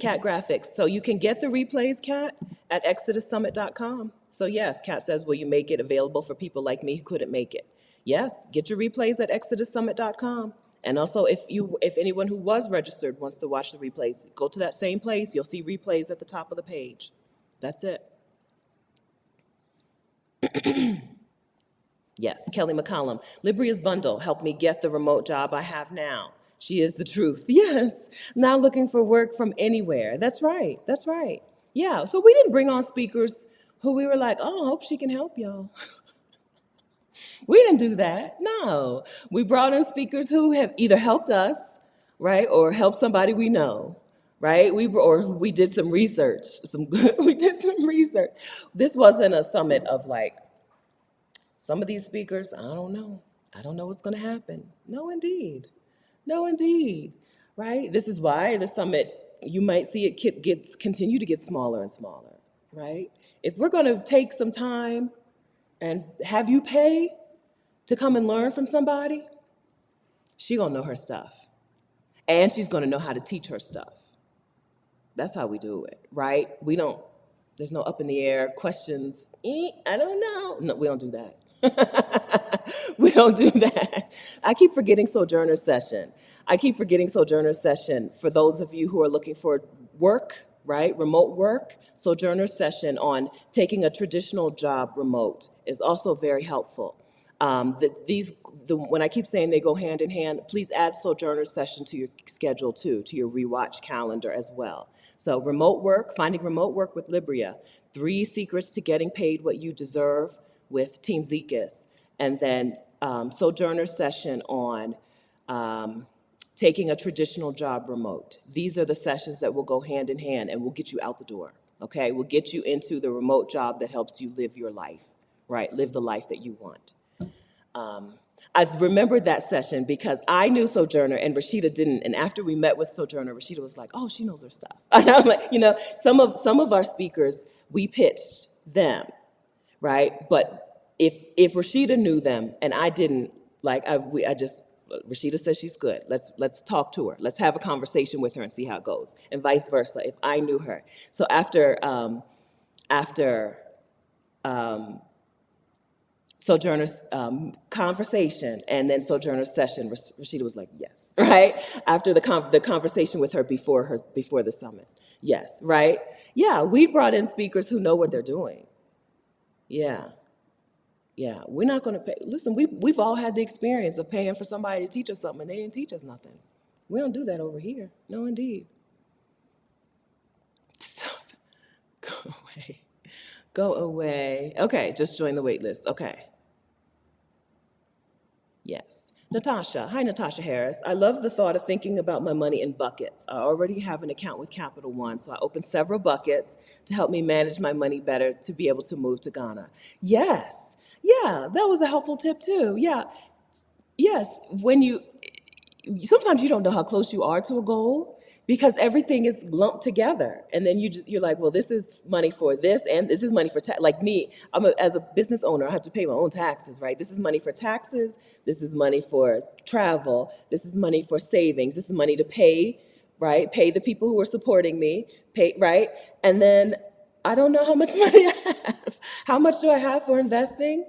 Cat graphics. So you can get the replays, Cat, at ExodusSummit.com. So yes, Cat says, will you make it available for people like me who couldn't make it? Yes, get your replays at ExodusSummit.com. And also, if anyone who was registered wants to watch the replays, go to that same place. You'll see replays at the top of the page. That's it. Yes, Kelly McCollum. Libria's bundle helped me get the remote job I have now. She is the truth. Yes, now looking for work from anywhere. That's right. That's right. Yeah, so we didn't bring on speakers who we were like, oh, I hope she can help y'all. We didn't do that. No. We brought in speakers who have either helped us, right, or helped somebody we know, right? We did some research. We did some research. This wasn't a summit of like, some of these speakers, I don't know. I don't know what's going to happen. No, indeed. No, indeed. Right? This is why the summit, you might see it continue to get smaller and smaller, right? If we're going to take some time and have you pay to come and learn from somebody, she's going to know her stuff. And she's going to know how to teach her stuff. That's how we do it, right? There's no up in the air questions. I don't know. No, we don't do that. We don't do that. I keep forgetting Sojourner Session. For those of you who are looking for work, right? Remote work. Sojourner Session on taking a traditional job remote is also very helpful. When I keep saying they go hand in hand, please add Sojourner Session to your schedule too, to your rewatch calendar as well. So finding remote work with Libria, 3 secrets to getting paid what you deserve with Team Zekas, and then Sojourner Session on taking a traditional job remote. These are the sessions that will go hand in hand and will get you out the door, okay? Will get you into the remote job that helps you live your life, right? Live the life that you want. I remembered that session because I knew Sojourner and Rashida didn't. And after we met with Sojourner, Rashida was like, oh, she knows her stuff. And I'm like, some of our speakers, we pitched them, right? But if Rashida knew them and I didn't, like, I just Rashida says she's good. Let's talk to her. Let's have a conversation with her and see how it goes. And vice versa, if I knew her. So after Sojourner's conversation and then Sojourner's session, Rashida was like, yes, right? After the conversation with her before the summit. Yes, right? Yeah, we brought in speakers who know what they're doing. Yeah. Yeah, we're not going to pay. Listen, we've all had the experience of paying for somebody to teach us something and they didn't teach us nothing. We don't do that over here. No, indeed. Stop. Go away. Go away. Okay, just join the wait list. Okay. Yes. Natasha. Hi, Natasha Harris. I love the thought of thinking about my money in buckets. I already have an account with Capital One, so I opened several buckets to help me manage my money better to be able to move to Ghana. Yes. Yeah, that was a helpful tip too. Yeah. Yes. Sometimes you don't know how close you are to a goal because everything is lumped together, and then you're like, well, this is money for this and this is money for tax. Like me, as a business owner, I have to pay my own taxes, right? This is money for taxes, this is money for travel, this is money for savings, this is money to pay, right? Pay the people who are supporting me, pay, right? And then I don't know how much money I have. How much do I have for investing?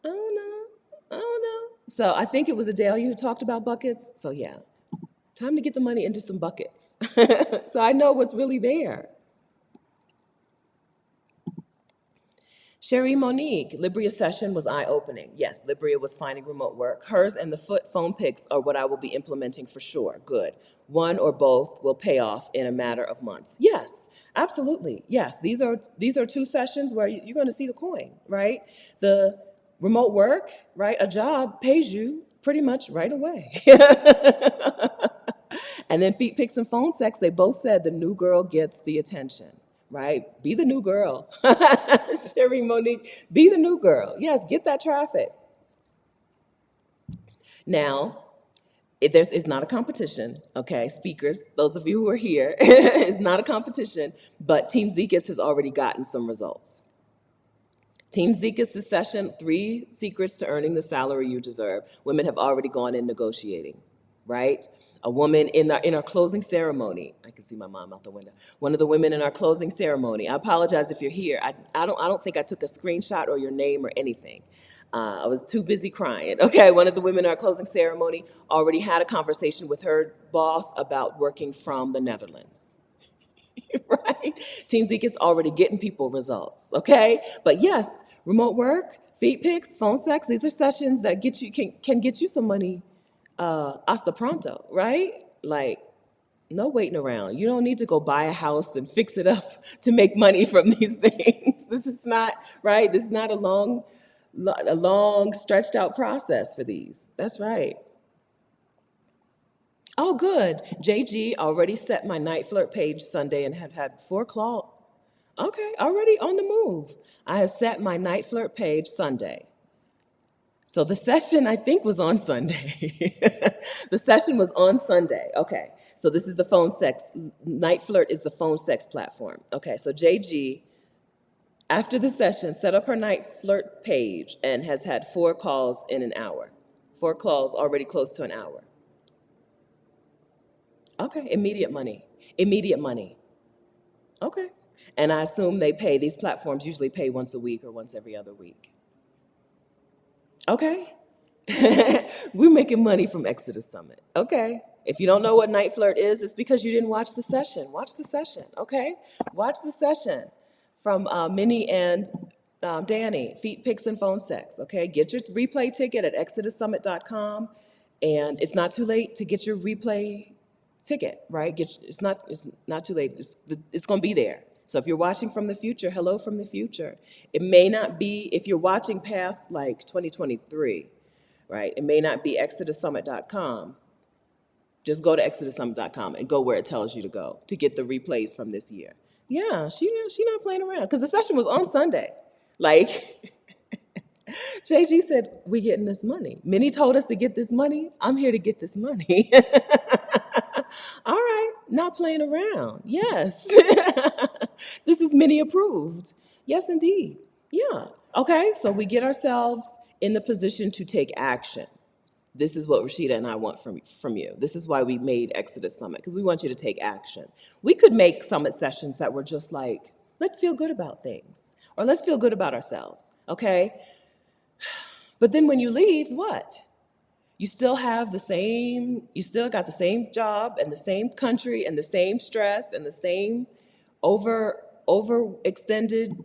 Oh no, oh no. So I think it was Adelia who talked about buckets. So yeah, time to get the money into some buckets. So I know what's really there. Sherry Monique, Libria's session was eye-opening. Yes, Libria was finding remote work. Hers and the phone picks are what I will be implementing for sure. Good. One or both will pay off in a matter of months. Yes, absolutely. Yes, these are two sessions where you're going to see the coin, right? The remote work, right? A job pays you pretty much right away. And then feet pics and phone sex, they both said the new girl gets the attention, right? Be the new girl. Sherry Monique, be the new girl. Yes, get that traffic. Now, it's not a competition, okay? Speakers, those of you who are here, it's not a competition, but Team Zekas has already gotten some results. Team Zekas' session, 3 secrets to earning the salary you deserve. Women have already gone in negotiating, right? A woman in our closing ceremony, I can see my mom out the window. One of the women in our closing ceremony, I apologize if you're here. I don't think I took a screenshot or your name or anything. I was too busy crying. Okay, one of the women in our closing ceremony already had a conversation with her boss about working from the Netherlands. Right? Team Zeke is already getting people results, okay? But yes, remote work, feed pics, phone sex, these are sessions that can get you some money hasta pronto, right? Like, no waiting around. You don't need to go buy a house and fix it up to make money from these things. This is not, right? This is not a long stretched out process for these. That's right. Oh, good. JG already set my night flirt page Sunday and had 4 calls. Okay, already on the move. I have set my night flirt page Sunday. So the session, I think, was on Sunday. The session was on Sunday. Okay, so this is the phone sex. Night flirt is the phone sex platform. Okay, so JG, after the session, set up her night flirt page and has had 4 calls in an hour. 4 calls already close to an hour. Okay, immediate money. Immediate money. Okay. And I assume these platforms usually pay once a week or once every other week. Okay. We're making money from Exodus Summit. Okay. If you don't know what Night Flirt is, it's because you didn't watch the session. Watch the session, okay? Watch the session from Minnie and Danny, Feet, Pics, and Phone Sex, okay? Get your replay ticket at ExodusSummit.com, and it's not too late to get your replay ticket, right? It's not too late. It's going to be there. So if you're watching from the future, hello from the future. It may not be, if you're watching past like 2023, right? It may not be ExodusSummit.com. Just go to ExodusSummit.com and go where it tells you to go to get the replays from this year. Yeah, she not playing around because the session was on Sunday. Like, JG said, we getting this money. Minnie told us to get this money. I'm here to get this money. All right, not playing around. Yes. This is Minnie approved. Yes, indeed. Yeah. Okay, so we get ourselves in the position to take action. This is what Rashida and I want from you. This is why we made Exodus Summit, because we want you to take action. We could make summit sessions that were just like, let's feel good about things, or let's feel good about ourselves, okay? But then when you leave, what? You still have the same, you still got the same job and the same country and the same stress and the same overextended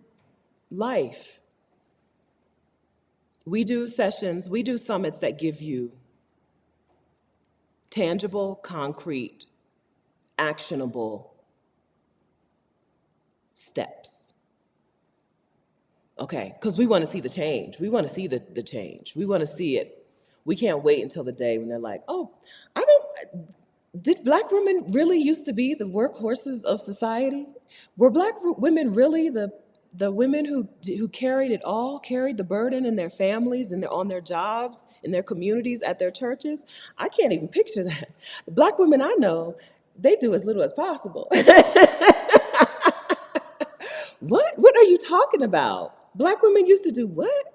life. We do sessions, we do summits that give you tangible, concrete, actionable steps. Okay, because we want to see the change. We want to see the change. We want to see it. We can't wait until the day when they're like, oh, did black women really used to be the workhorses of society? Were black women really the women who carried it all, carried the burden in their families and on their jobs, in their communities, at their churches? I can't even picture that. The black women I know, they do as little as possible. What? What are you talking about? Black women used to do what?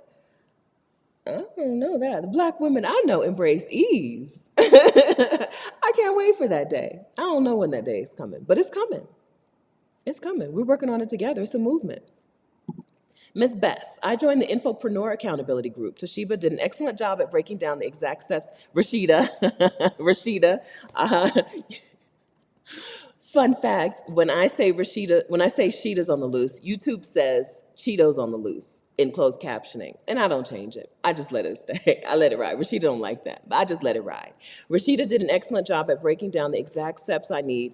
I don't know that. The black women I know embrace ease. I can't wait for that day. I don't know when that day is coming, but it's coming. It's coming. We're working on it together. It's a movement. Miss Bess, I joined the Infopreneur Accountability Group. Toshiba did an excellent job at breaking down the exact steps. Rashida, uh, fun fact, when I say Sheeta's on the loose, YouTube says Cheetos on the loose in closed captioning, and I don't change it. I just let it stay. I let it ride. Rashida don't like that, but I just let it ride. Rashida did an excellent job at breaking down the exact steps I need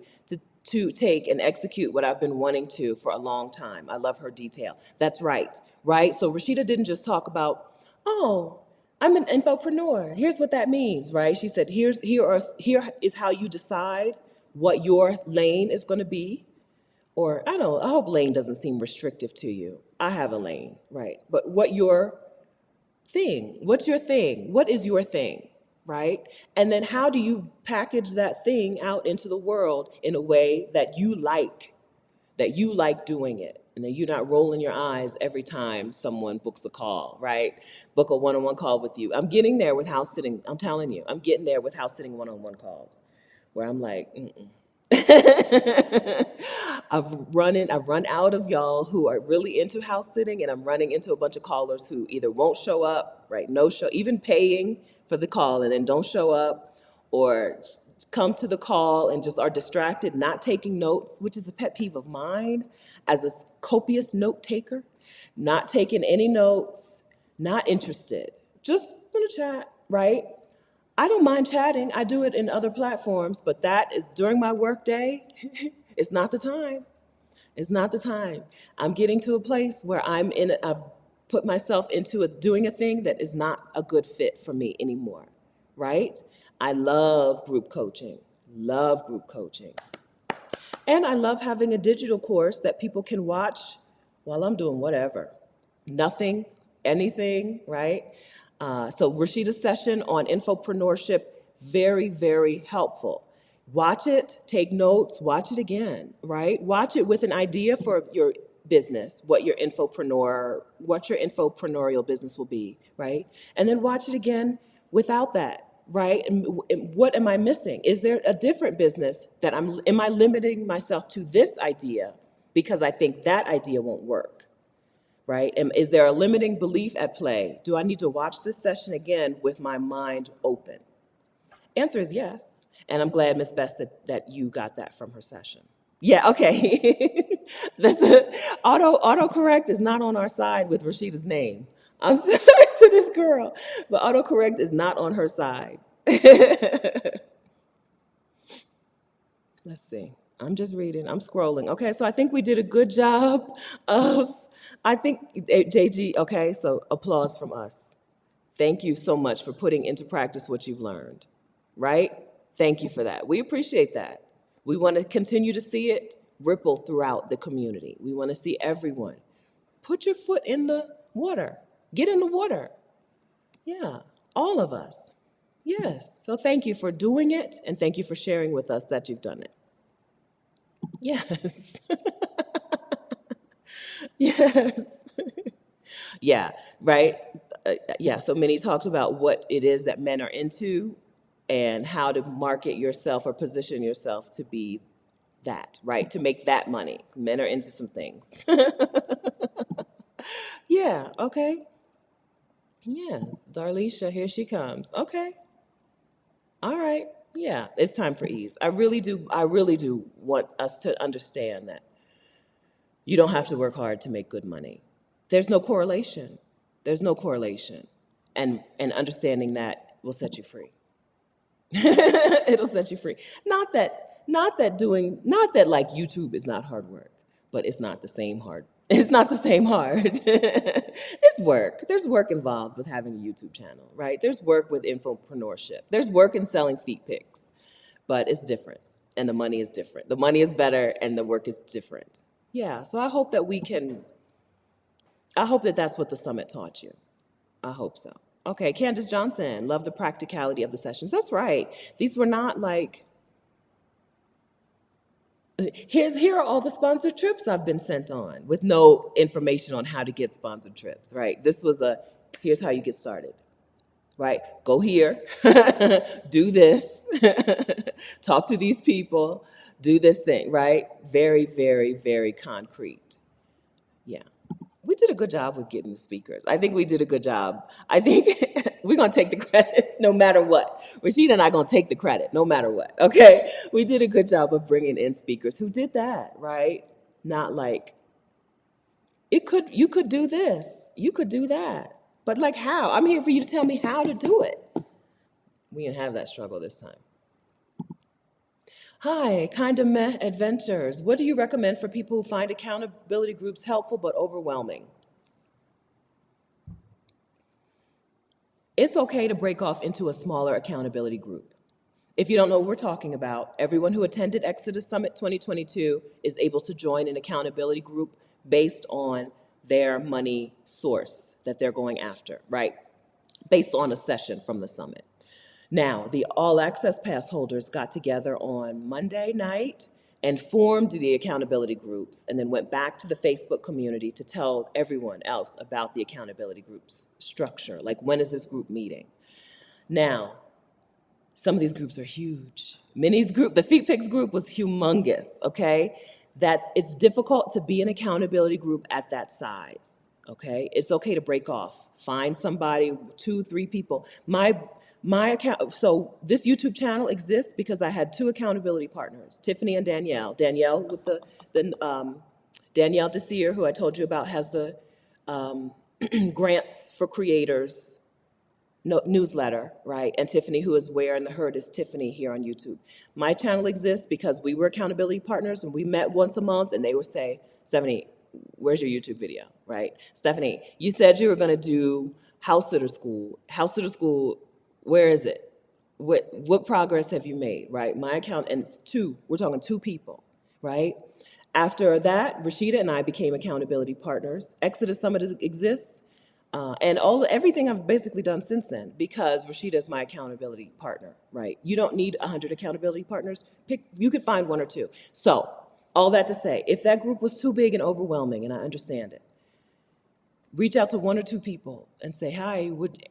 to take and execute what I've been wanting to for a long time. I love her detail. That's right, right? So Rashida didn't just talk about, oh, I'm an infopreneur. Here's what that means, right? She said, here is how you decide what your lane is going to be. Or I don't know, I hope lane doesn't seem restrictive to you. I have a lane, right? But what's your thing? What is your thing, right? And then how do you package that thing out into the world in a way that you like doing it? And then you're not rolling your eyes every time someone books a call, right? Book a one-on-one call with you. I'm getting there with house sitting. I'm telling you, I'm getting there with house sitting one-on-one calls where I'm like, I've run out of y'all who are really into house sitting, and I'm running into a bunch of callers who either won't show up, right? No show, even paying for the call and then don't show up, or come to the call and just are distracted, not taking notes, which is a pet peeve of mine as a copious note taker, not taking any notes, not interested, just gonna chat, right? I don't mind chatting. I do it in other platforms, but that is during my work day. It's not the time. It's not the time. I'm getting to a place where I've put myself into doing a thing that is not a good fit for me anymore, right? I love group coaching, love group coaching. And I love having a digital course that people can watch while I'm doing whatever. Nothing, anything, right? So Rashida's session on infopreneurship, very, very helpful. Watch it, take notes, watch it again, right? Watch it with an idea for your business, what your infopreneurial business will be, right? And then watch it again without that, right? And what am I missing? Is there a different business that am I limiting myself to this idea because I think that idea won't work? Right? And is there a limiting belief at play? Do I need to watch this session again with my mind open? Answer is yes. And I'm glad, Ms. Best, that you got that from her session. Yeah, okay. Autocorrect is not on our side with Rashida's name. I'm sorry to this girl, but autocorrect is not on her side. Let's see. I'm just reading. I'm scrolling. Okay, so I think we did a good job of, I think, JG, okay, so applause from us. Thank you so much for putting into practice what you've learned, right? Thank you for that. We appreciate that. We want to continue to see it ripple throughout the community. We want to see everyone. Put your foot in the water. Get in the water. Yeah, all of us. Yes. So thank you for doing it, and thank you for sharing with us that you've done it. Yes. Yes. Yeah, right. yeah, so Minnie talked about what it is that men are into and how to market yourself or position yourself to be that, right? To make that money. Men are into some things. Yeah, okay. Yes, Darlisha, here she comes. Okay. All right. Yeah, it's time for ease. I really do want us to understand that you don't have to work hard to make good money. There's no correlation. There's no correlation. And understanding that will set you free. It'll set you free. Not that like YouTube is not hard work, but it's not the same hard. It's not the same hard. It's work. There's work involved with having a YouTube channel, right? There's work with infopreneurship. There's work in selling feet pics, but it's different. And the money is different. The money is better and the work is different. Yeah, so I hope that that's what the summit taught you. I hope so. Okay, Candace Johnson, love the practicality of the sessions. That's right. These were not like, here are all the sponsored trips I've been sent on with no information on how to get sponsored trips, right? This was here's how you get started, right? Go here, do this, talk to these people, do this thing, right? Very, very, very concrete. Yeah. We did a good job with getting the speakers. I think we did a good job. I think we're going to take the credit no matter what. Rashida and I are going to take the credit no matter what, okay? We did a good job of bringing in speakers who did that, right? Not like, you could do this, you could do that. But like how? I'm here for you to tell me how to do it. We didn't have that struggle this time. Hi, Kinda Meh Adventures. What do you recommend for people who find accountability groups helpful but overwhelming? It's okay to break off into a smaller accountability group. If you don't know what we're talking about, everyone who attended Exodus Summit 2022 is able to join an accountability group based on their money source that they're going after, right? Based on a session from the summit. Now, the All Access Pass holders got together on Monday night and formed the accountability groups and then went back to the Facebook community to tell everyone else about the accountability groups structure. Like, when is this group meeting? Now, some of these groups are huge. Minnie's group, the Feet Pics group, was humongous, okay? It's difficult to be an accountability group at that size, okay? It's okay to break off. Find somebody, 2, 3 people. My account, so this YouTube channel exists because I had 2 accountability partners, Tiffany and Danielle. Danielle with Danielle Desir, who I told you about, has the Grants for Creators newsletter, right? And Tiffany, who is Where in the Herd is Tiffany here on YouTube. My channel exists because we were accountability partners and we met once a month and they would say, Stephanie, where's your YouTube video, right? Stephanie, you said you were gonna do house sitter school. House sitter school, where is it? What progress have you made, right? My account, and we're talking 2 people, right? After that, Rashida and I became accountability partners. Exodus Summit exists. And everything I've basically done since then, because Rashida is my accountability partner, right? You don't need 100 accountability partners. You could find 1 or 2. So, all that to say, if that group was too big and overwhelming, and I understand it, reach out to 1 or 2 people and say, hi, would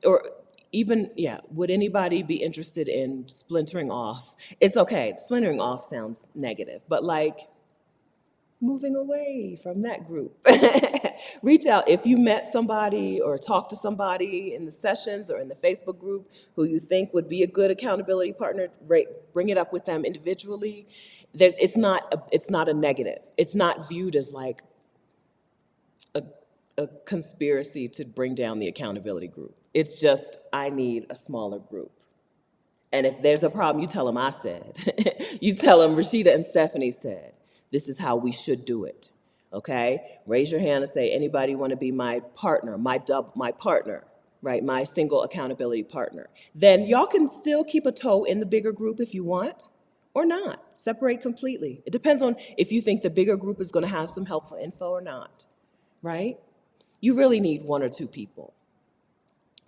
anybody be interested in splintering off? It's okay, splintering off sounds negative, but like, moving away from that group. Reach out if you met somebody or talked to somebody in the sessions or in the Facebook group who you think would be a good accountability partner. Bring it up with them individually. It's not a negative. It's not viewed as like a conspiracy to bring down the accountability group. It's just, I need a smaller group. And if there's a problem, you tell them I said. You tell them Rashida and Stephanie said. This is how we should do it, okay? Raise your hand and say, anybody want to be my partner, my partner, right? My single accountability partner. Then y'all can still keep a toe in the bigger group if you want, or not. Separate completely. It depends on if you think the bigger group is going to have some helpful info or not, right? You really need 1 or 2 people.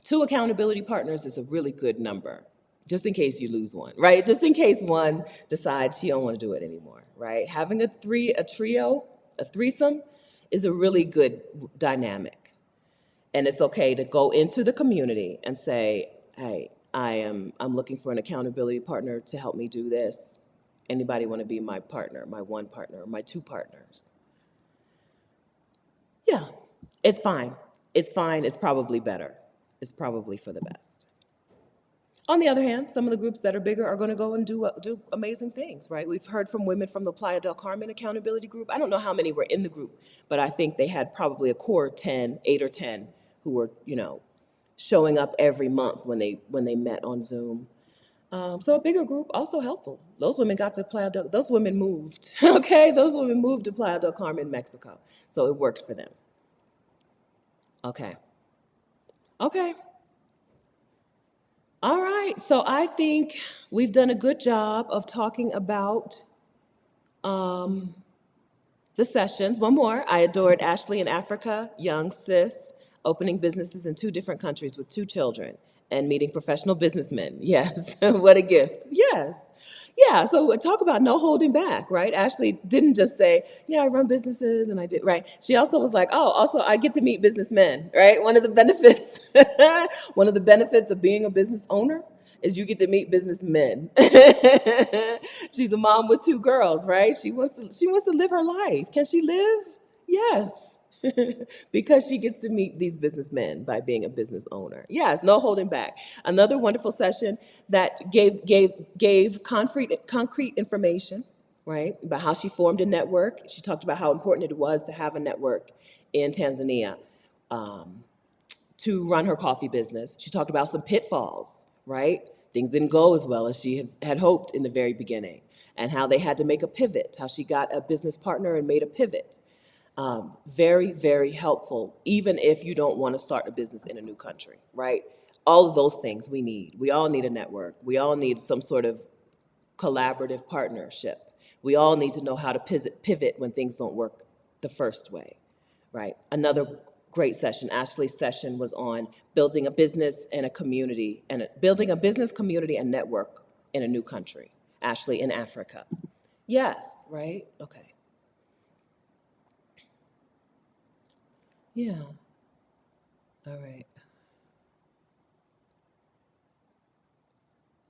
2 accountability partners is a really good number, just in case you lose one, right? Just in case one decides she don't want to do it anymore, right? Having a trio, a threesome, is a really good dynamic. And it's okay to go into the community and say, hey, I'm looking for an accountability partner to help me do this. Anybody want to be my partner, my one partner, my two partners? Yeah, it's fine. It's fine. It's probably better. It's probably for the best. On the other hand, some of the groups that are bigger are going to go and do amazing things, right? We've heard from women from the Playa del Carmen Accountability Group. I don't know how many were in the group, but I think they had probably a core 10, 8 or 10, who were, showing up every month when they met on Zoom. So a bigger group also helpful. Those women got to those women moved, okay? Those women moved to Playa del Carmen, Mexico. So it worked for them. Okay. Okay. All right, so I think we've done a good job of talking about the sessions. One more. I adored Ashley in Africa, young sis, opening businesses in 2 different countries with 2 children and meeting professional businessmen. Yes, what a gift. Yes. Yeah, so talk about no holding back, right? Ashley didn't just say, yeah, I run businesses and I did, right? She also was like, oh, also I get to meet businessmen, right? One of the benefits, one of the benefits of being a business owner is you get to meet businessmen. She's a mom with 2 girls, right? She wants to live her life. Can she live? Yes. Because she gets to meet these businessmen by being a business owner. Yes, no holding back. Another wonderful session that gave concrete information, right, about how she formed a network. She talked about how important it was to have a network in Tanzania to run her coffee business. She talked about some pitfalls, right? Things didn't go as well as she had hoped in the very beginning, and how they had to make a pivot, how she got a business partner and made a pivot. Very, very helpful, even if you don't want to start a business in a new country, right? All of those things we need. We all need a network. We all need some sort of collaborative partnership. We all need to know how to pivot when things don't work the first way, right? Another great session, Ashley's session, was on building a business and a community, and building a business community and network in a new country. Ashley in Africa. Yes, right? Okay. Yeah. All right.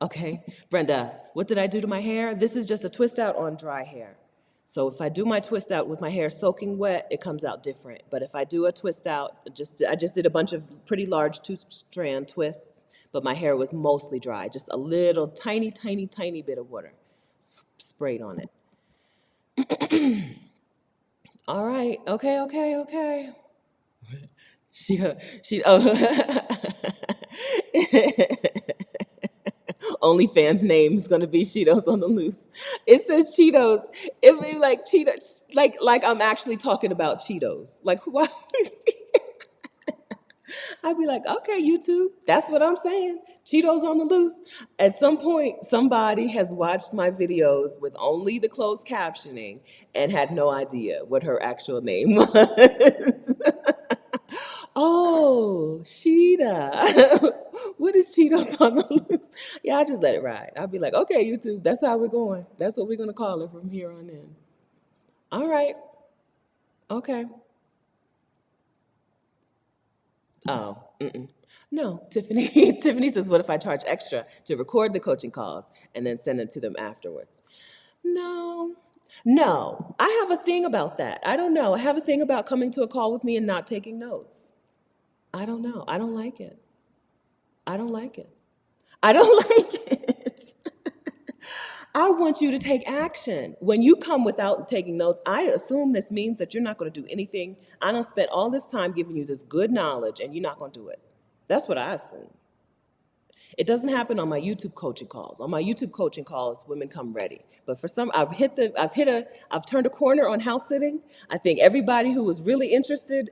Okay, Brenda, what did I do to my hair? This is just a twist out on dry hair. So if I do my twist out with my hair soaking wet, it comes out different. But if I do a twist out, I just did a bunch of pretty large 2-strand twists, but my hair was mostly dry. Just a little tiny, tiny, tiny bit of water sprayed on it. All right, okay, okay, okay. She, oh. OnlyFans name is gonna be Cheetos on the Loose. It says Cheetos. It be like Cheetos, like I'm actually talking about Cheetos. Like why? I'd be like, okay, YouTube, that's what I'm saying. Cheetos on the loose. At some point, somebody has watched my videos with only the closed captioning and had no idea what her actual name was. Oh, Sheeta. What is Cheetos on the loose? Yeah, I just let it ride. I'll be like, okay, YouTube, that's how we're going. That's what we're going to call it from here on in. All right. Okay. Oh, mm-mm. No, Tiffany. Tiffany says, what if I charge extra to record the coaching calls and then send them to them afterwards? No. No, I have a thing about that. I don't know. I have a thing about coming to a call with me and not taking notes. I don't know. I don't like it. I don't like it. I don't like it. I want you to take action. When you come without taking notes, I assume this means that you're not going to do anything. I don't spend all this time giving you this good knowledge and you're not going to do it. That's what I assume. It doesn't happen on my YouTube coaching calls. On my YouTube coaching calls, women come ready. But for some, I've turned a corner on house sitting. I think everybody who was really interested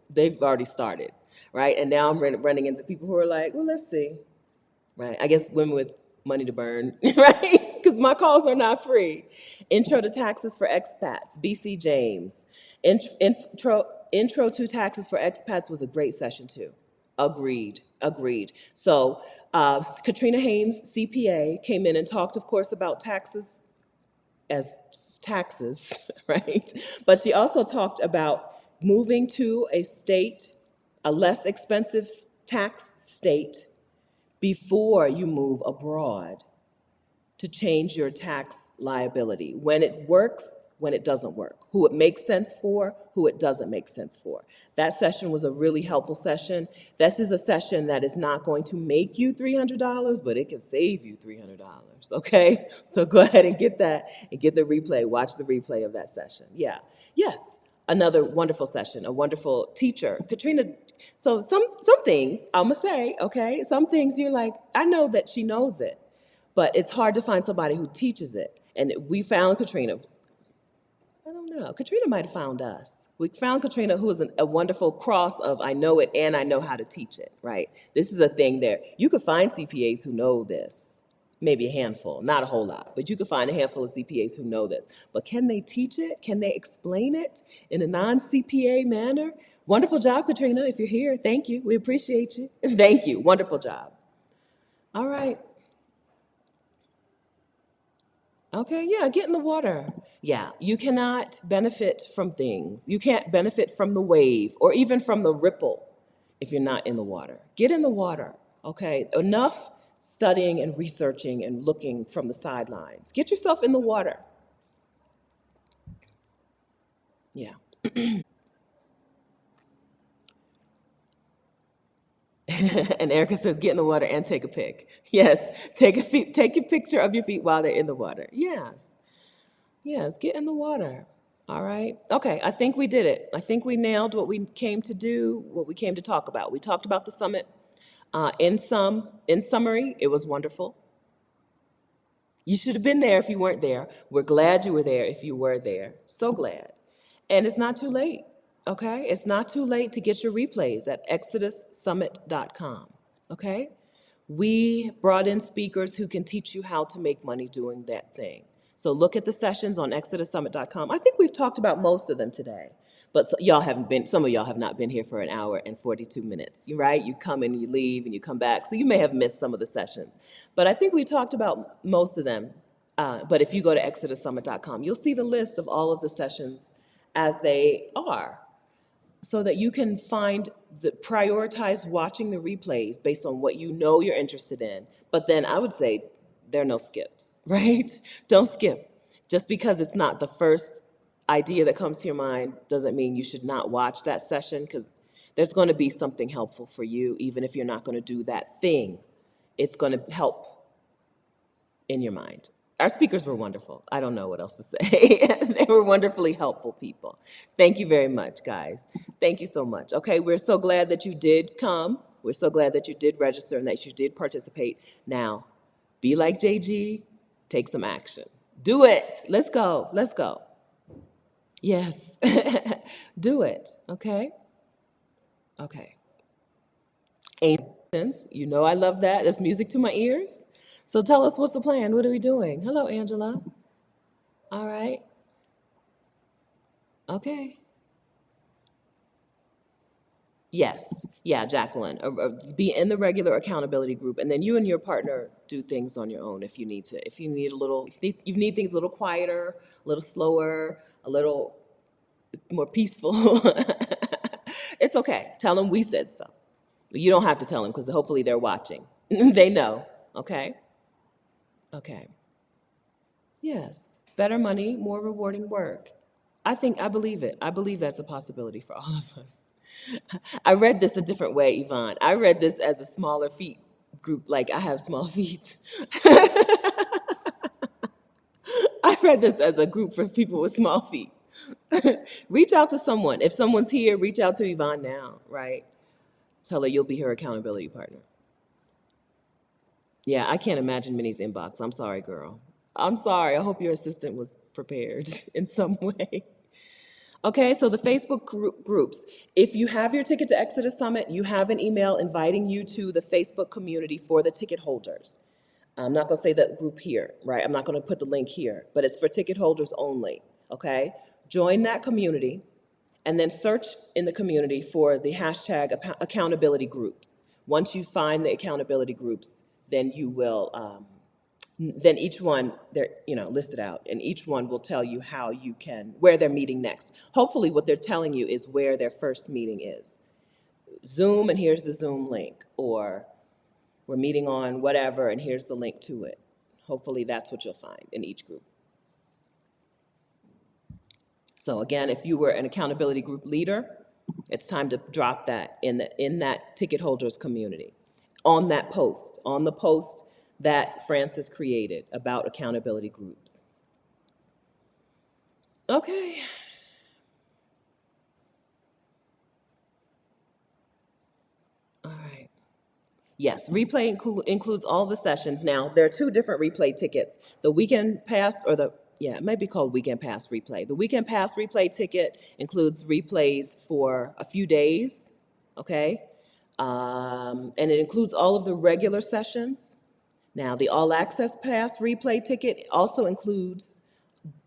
they've already started, right? And now I'm running into people who are like, well, let's see, right? I guess women with money to burn, right? Because my calls are not free. Intro to taxes for expats, BC James. Intro to taxes for expats was a great session too. Agreed, agreed. So Katrina Haynes, CPA, came in and talked, of course, about taxes as taxes, right? But she also talked about moving to a state a less expensive tax state before you move abroad to change your tax liability. When it works, when it doesn't work, who it makes sense for, who it doesn't make sense for. That session was a really helpful session. This is a session that is not going to make you $300, but it can save you $300, okay? So go ahead and get that and get the replay, watch the replay of that session. Yeah, yes, another wonderful session, a wonderful teacher. Katrina, so some things, I'm gonna say, okay, some things you're like, I know that she knows it, but it's hard to find somebody who teaches it. And we found Katrina. I don't know. Katrina might have found us. We found Katrina, who is a wonderful cross of I know it and I know how to teach it, right? This is a thing there. You could find CPAs who know this, maybe a handful, not a whole lot, but you could find a handful of CPAs who know this. But can they teach it? Can they explain it in a non-CPA manner? Wonderful job, Katrina. If you're here, thank you. We appreciate you. Thank you. Wonderful job. All right. Okay, yeah, get in the water. Yeah, you cannot benefit from things. You can't benefit from the wave or even from the ripple if you're not in the water. Get in the water, okay? Enough studying and researching and looking from the sidelines. Get yourself in the water. Yeah. And Erica says, get in the water and take a pic. Yes, take a picture of your feet while they're in the water. Yes. Yes, get in the water. All right. Okay, I think we did it. I think we nailed what we came to do, what we came to talk about. We talked about the summit. In summary, it was wonderful. You should have been there if you weren't there. We're glad you were there if you were there. So glad. And it's not too late, okay? It's not too late to get your replays at ExodusSummit.com, okay? We brought in speakers who can teach you how to make money doing that thing. So look at the sessions on ExodusSummit.com. I think we've talked about most of them today. But y'all haven't been, some of y'all have not been here for an hour and 42 minutes, right? You come and you leave and you come back. So you may have missed some of the sessions. But I think we talked about most of them. But if you go to ExodusSummit.com, you'll see the list of all of the sessions as they are, so that you can prioritize watching the replays based on what you know you're interested in. But then I would say there are no skips, right? Don't skip. Just because it's not the first idea that comes to your mind doesn't mean you should not watch that session, because there's going to be something helpful for you, even if you're not going to do that thing. It's going to help in your mind. Our speakers were wonderful. I don't know what else to say. They were wonderfully helpful people. Thank you very much, guys. Thank you so much. Okay, we're so glad that you did come. We're so glad that you did register and that you did participate. Now, be like JG, take some action. Do it. Let's go. Let's go. Yes. Do it. Okay? Okay. Angels, you know I love that. That's music to my ears. So tell us, what's the plan? What are we doing? Hello, Angela. All right. Okay. Yes. Yeah, Jacqueline. Be in the regular accountability group, and then you and your partner do things on your own if you need to. If you need you need things a little quieter, a little slower, a little more peaceful. It's okay. Tell them we said so. You don't have to tell them, because hopefully they're watching. They know. Okay? Okay. Yes. Better money, more rewarding work. I believe it. I believe that's a possibility for all of us. I read this a different way, Yvonne. I read this as a smaller feet group, like I have small feet. I read this as a group for people with small feet. Reach out to someone. If someone's here, reach out to Yvonne now, right? Tell her you'll be her accountability partner. Yeah, I can't imagine Minnie's inbox. I'm sorry, girl. I'm sorry. I hope your assistant was prepared in some way. Okay, so the Facebook groups. If you have your ticket to Exodus Summit, you have an email inviting you to the Facebook community for the ticket holders. I'm not going to say that group here, right? I'm not going to put the link here, but it's for ticket holders only, okay? Join that community and then search in the community for the hashtag accountability groups. Once you find the accountability groups, then you will, then each one, they're listed out, and each one will tell you how you can, where they're meeting next. Hopefully what they're telling you is where their first meeting is. Zoom and here's the Zoom link, or we're meeting on whatever and here's the link to it. Hopefully that's what you'll find in each group. So again, if you were an accountability group leader, it's time to drop that in that ticket holders community, on that post, on the post that Francis created about accountability groups. Okay. All right. Yes, replay includes all the sessions. Now, there are two different replay tickets. The weekend pass, or it might be called weekend pass replay. The weekend pass replay ticket includes replays for a few days, okay? And it includes all of the regular sessions. Now, the all access pass replay ticket also includes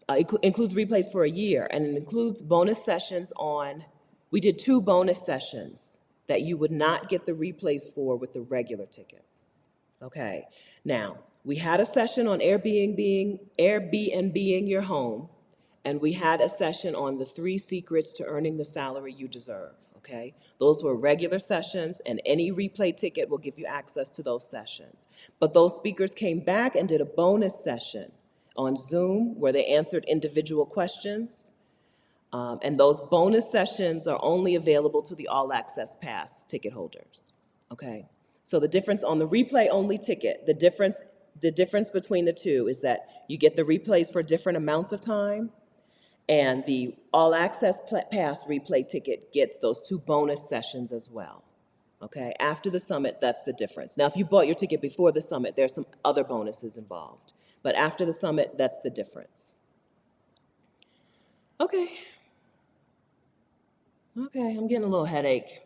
replays for a year, and it includes bonus sessions on, we did 2 bonus sessions that you would not get the replays for with the regular ticket. Okay, now, we had a session on Airbnb-ing your home, and we had a session on the 3 secrets to earning the salary you deserve, okay? Those were regular sessions, and any replay ticket will give you access to those sessions. But those speakers came back and did a bonus session on Zoom where they answered individual questions. And those bonus sessions are only available to the All Access Pass ticket holders, okay? So the difference on the replay-only ticket, the difference between the two is that you get the replays for different amounts of time, and the All Access Pass replay ticket gets those 2 bonus sessions as well, okay? After the summit, that's the difference. Now, if you bought your ticket before the summit, there's some other bonuses involved. But after the summit, that's the difference. Okay. Okay, I'm getting a little headache.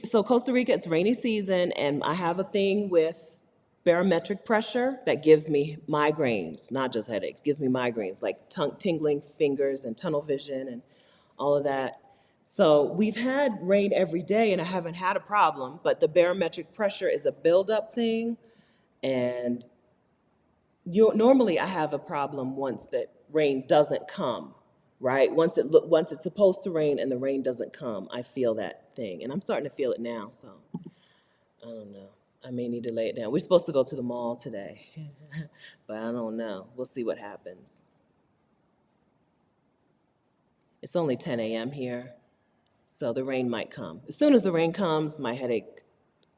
So Costa Rica, it's rainy season, and I have a thing with barometric pressure that gives me migraines, not just headaches, gives me migraines, like tingling fingers and tunnel vision and all of that. So we've had rain every day, and I haven't had a problem, but the barometric pressure is a buildup thing, and normally I have a problem once that rain doesn't come, right? Once it's supposed to rain and the rain doesn't come, I feel that thing. And I'm starting to feel it now, so I don't know. I may need to lay it down. We're supposed to go to the mall today, but I don't know. We'll see what happens. It's only 10 a.m. here, so the rain might come. As soon as the rain comes, my headache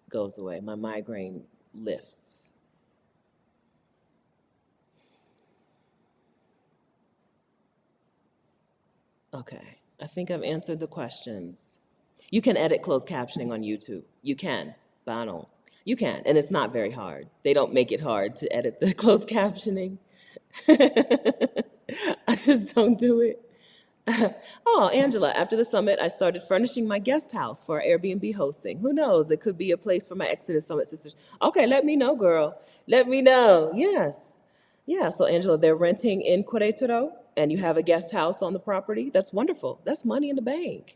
goes away. My migraine lifts. Okay, I think I've answered the questions. You can edit closed captioning on YouTube. You can, but I don't. You can, and it's not very hard. They don't make it hard to edit the closed captioning. I just don't do it. Oh, Angela, after the summit, I started furnishing my guest house for Airbnb hosting. Who knows? It could be a place for my Exodus Summit sisters. Okay, let me know, girl. Let me know. Yes. Yeah, so Angela, they're renting in Querétaro, and you have a guest house on the property. That's wonderful. That's money in the bank.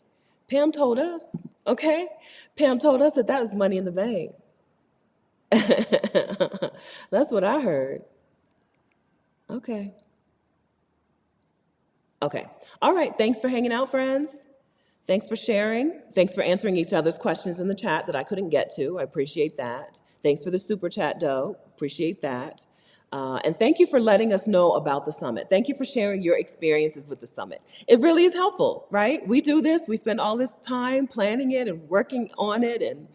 Pam told us, okay? Pam told us that was money in the bank. That's what I heard. Okay. Okay. All right. Thanks for hanging out, friends. Thanks for sharing. Thanks for answering each other's questions in the chat that I couldn't get to. I appreciate that. Thanks for the super chat, Doe. Appreciate that. And thank you for letting us know about the summit. Thank you for sharing your experiences with the summit. It really is helpful, right? We do this. We spend all this time planning it and working on it and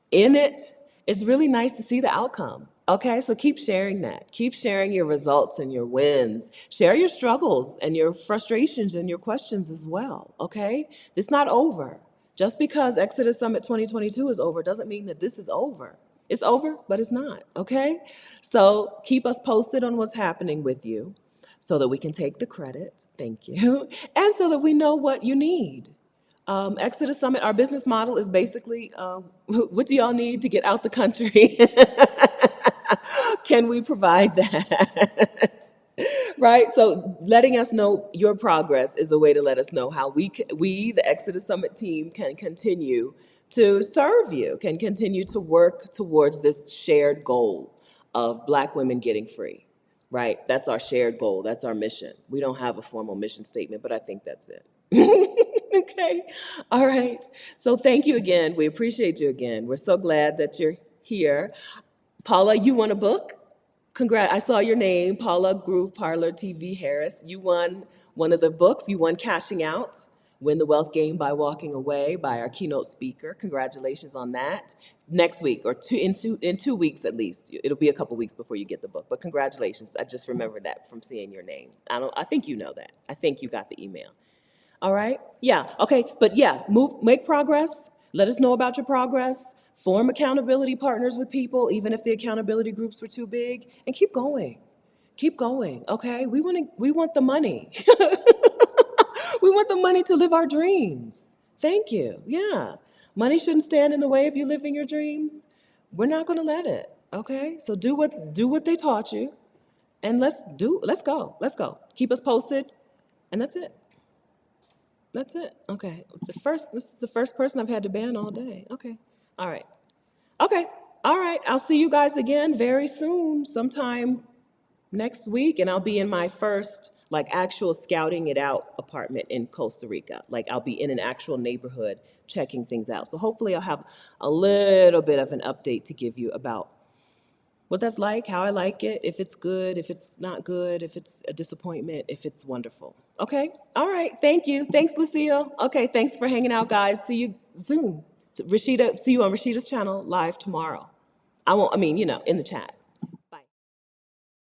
in it. It's really nice to see the outcome. Okay, so keep sharing that. Keep sharing your results and your wins. Share your struggles and your frustrations and your questions as well. Okay, it's not over. Just because Exodus Summit 2022 is over doesn't mean that this is over. It's over, but it's not. Okay, so keep us posted on what's happening with you so that we can take the credit. Thank you. And so that we know what you need. Exodus Summit, our business model is basically, what do y'all need to get out the country? Can we provide that? Right? So letting us know your progress is a way to let us know how we, the Exodus Summit team, can continue to serve you, can continue to work towards this shared goal of Black women getting free, right? That's our shared goal. That's our mission. We don't have a formal mission statement, but I think that's it. Okay. All right. So thank you again. We appreciate you again. We're so glad that you're here. Paula, you won a book? Congrats. I saw your name, Paula Groove Parlor TV Harris. You won one of the books. You won Cashing Out, Win the Wealth Game by Walking Away by our keynote speaker. Congratulations on that. Next week or in 2 weeks at least. It'll be a couple weeks before you get the book. But congratulations. I just remembered that from seeing your name. I think you know that. I think you got the email. All right? Yeah. Okay. But yeah, make progress. Let us know about your progress. Form accountability partners with people, even if the accountability groups were too big, and keep going. Keep going. Okay? We want the money. We want the money to live our dreams. Thank you. Yeah. Money shouldn't stand in the way of you living your dreams. We're not going to let it. Okay? So do what they taught you, and let's go. Let's go. Keep us posted, and that's it. That's it. Okay. This is the first person I've had to ban all day. Okay. All right. Okay. All right. I'll see you guys again very soon, sometime next week, and I'll be in my first like actual scouting it out apartment in Costa Rica. Like I'll be in an actual neighborhood checking things out. So hopefully I'll have a little bit of an update to give you about what that's like, how I like it, if it's good, if it's not good, if it's a disappointment, if it's wonderful. Okay? All right. Thank you. Thanks, Lucille. Okay. Thanks for hanging out, guys. See you soon. See you on Rashida's channel live tomorrow. I mean, in the chat.